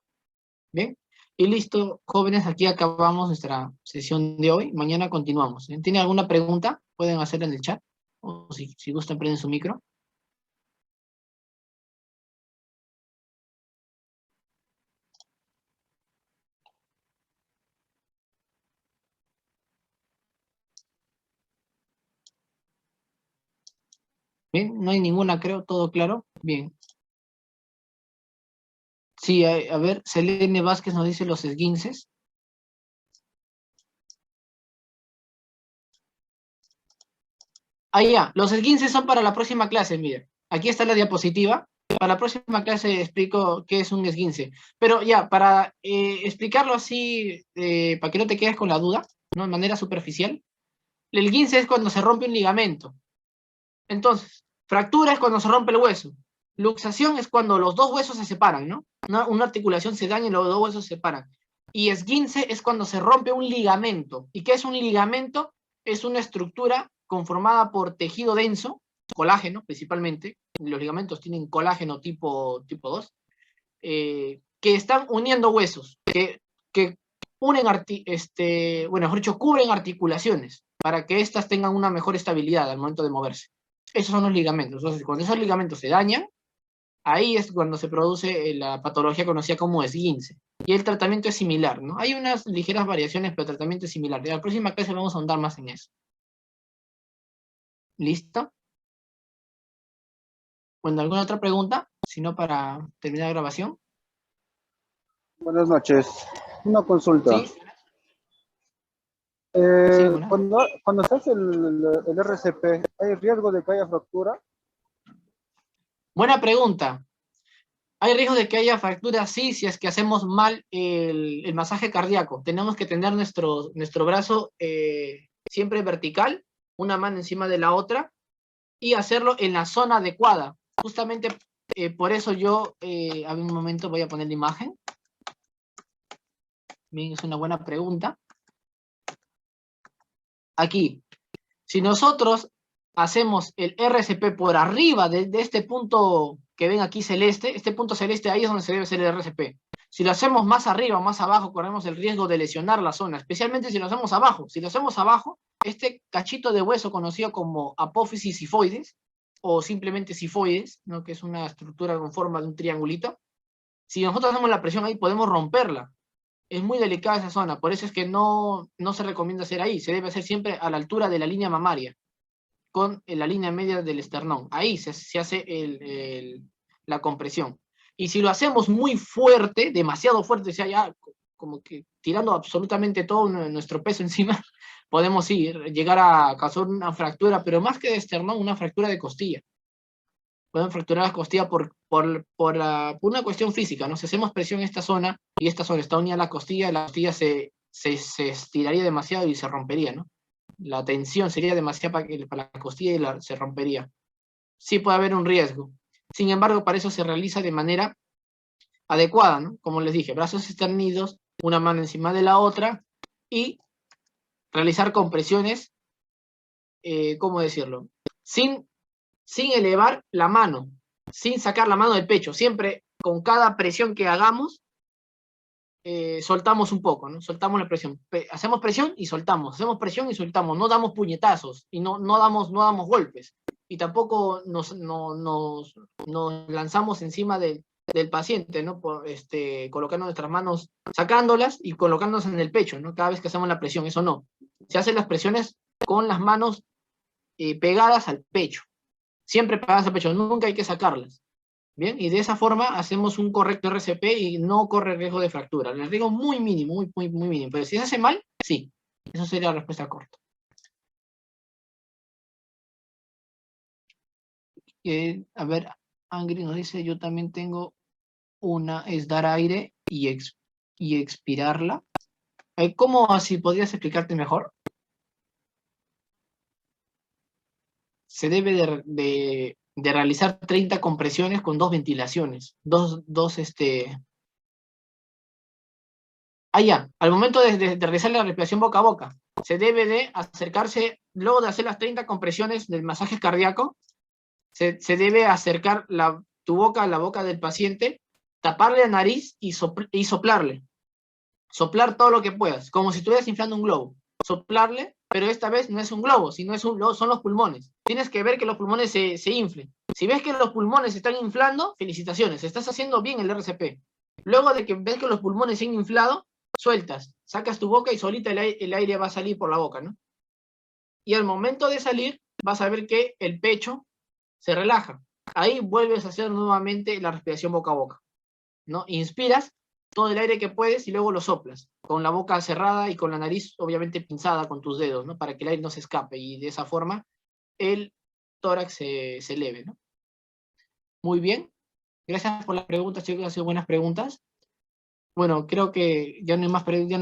Bien, y listo, jóvenes, aquí acabamos nuestra sesión de hoy. Mañana continuamos. ¿Tienen alguna pregunta? Pueden hacerla en el chat, o si gustan, prenden su micro. Bien, no hay ninguna, creo, todo claro. Bien. Sí, a ver, Selene Vázquez nos dice los esguinces. Ahí ya, los esguinces son para la próxima clase, mire. Aquí está la diapositiva. Para la próxima clase explico qué es un esguince. Pero ya, para explicarlo así, para que no te quedes con la duda, ¿no? De manera superficial, el esguince es cuando se rompe un ligamento. Entonces, fractura es cuando se rompe el hueso. Luxación es cuando los dos huesos se separan, ¿no? Una articulación se daña y los dos huesos se separan. Y esguince es cuando se rompe un ligamento. ¿Y qué es un ligamento? Es una estructura conformada por tejido denso, colágeno principalmente. Los ligamentos tienen colágeno tipo 2, que están uniendo huesos, que unen, bueno, mejor dicho, cubren articulaciones para que éstas tengan una mejor estabilidad al momento de moverse. Esos son los ligamentos. Entonces, cuando esos ligamentos se dañan, ahí es cuando se produce la patología conocida como esguince. Y el tratamiento es similar, ¿no? Hay unas ligeras variaciones, pero el tratamiento es similar. En la próxima clase vamos a ahondar más en eso. ¿Listo? Bueno, ¿alguna otra pregunta? Si no, para terminar la grabación. Buenas noches. Una consulta. ¿Sí? Sí, bueno. Cuando se hace el RCP, ¿hay riesgo de que haya fractura? Buena pregunta. ¿Hay riesgo de que haya fractura? Sí, si es que hacemos mal el masaje cardíaco. Tenemos que tener nuestro brazo siempre vertical, una mano encima de la otra, y hacerlo en la zona adecuada. Justamente por eso yo, a un momento voy a poner la imagen. Bien, es una buena pregunta. Aquí, si nosotros hacemos el RCP por arriba de este punto que ven aquí celeste, este punto celeste ahí es donde se debe hacer el RCP. Si lo hacemos más arriba o más abajo, corremos el riesgo de lesionar la zona, especialmente si lo hacemos abajo. Si lo hacemos abajo, este cachito de hueso conocido como apófisis sifoides, o simplemente sifoides, ¿no? Que es una estructura con forma de un triangulito, si nosotros hacemos la presión ahí, podemos romperla. Es muy delicada esa zona, por eso es que no se recomienda hacer ahí, se debe hacer siempre a la altura de la línea mamaria, con la línea media del esternón. Ahí se hace la compresión. Y si lo hacemos muy fuerte, demasiado fuerte, o sea, ya como que tirando absolutamente todo nuestro peso encima, podemos llegar a causar una fractura, pero más que de esternón, una fractura de costilla. Pueden fracturar la costilla por una cuestión física, ¿no? Si hacemos presión en esta zona, y esta zona está unida a la costilla se estiraría demasiado y se rompería, ¿no? La tensión sería demasiada para la costilla y se rompería. Sí puede haber un riesgo. Sin embargo, para eso se realiza de manera adecuada, ¿no? Como les dije, brazos extendidos, una mano encima de la otra, y realizar compresiones, ¿cómo decirlo? Sin elevar la mano, sin sacar la mano del pecho. Siempre con cada presión que hagamos, soltamos un poco, ¿no? Soltamos la presión. Hacemos presión y soltamos, hacemos presión y soltamos. No damos puñetazos y no damos golpes. Y tampoco nos lanzamos encima del paciente, ¿no? Colocando nuestras manos, sacándolas y colocándolas en el pecho, ¿no? Cada vez que hacemos la presión, eso no. Se hacen las presiones con las manos pegadas al pecho. Siempre pegadas al pecho, nunca hay que sacarlas. Bien, y de esa forma hacemos un correcto RCP y no corre riesgo de fractura. El riesgo muy mínimo, muy mínimo. Pero si se hace mal, sí. Esa sería la respuesta corta. A ver, Angry nos dice, yo también tengo una, es dar aire y expirarla. ¿Cómo así? ¿Podrías explicarte mejor? Se debe de realizar 30 compresiones con 2 ventilaciones. Ya, al momento de realizar la respiración boca a boca, se debe de acercarse, luego de hacer las 30 compresiones del masaje cardíaco, se debe acercar tu boca a la boca del paciente, taparle la nariz y soplarle. Soplar todo lo que puedas, como si estuvieras inflando un globo. Soplarle, pero esta vez no es un globo, sino son los pulmones. Tienes que ver que los pulmones se inflen. Si ves que los pulmones se están inflando, felicitaciones, estás haciendo bien el RCP. Luego de que ves que los pulmones se han inflado, sueltas, sacas tu boca y solita el aire va a salir por la boca, ¿no? Y al momento de salir, vas a ver que el pecho se relaja. Ahí vuelves a hacer nuevamente la respiración boca a boca, ¿no? Inspiras todo el aire que puedes y luego lo soplas, con la boca cerrada y con la nariz obviamente pinzada con tus dedos, ¿no? Para que el aire no se escape y de esa forma el tórax se eleve, ¿no? Muy bien. Gracias por las preguntas, chicos, han sido buenas preguntas. Bueno, creo que ya no hay más preguntas,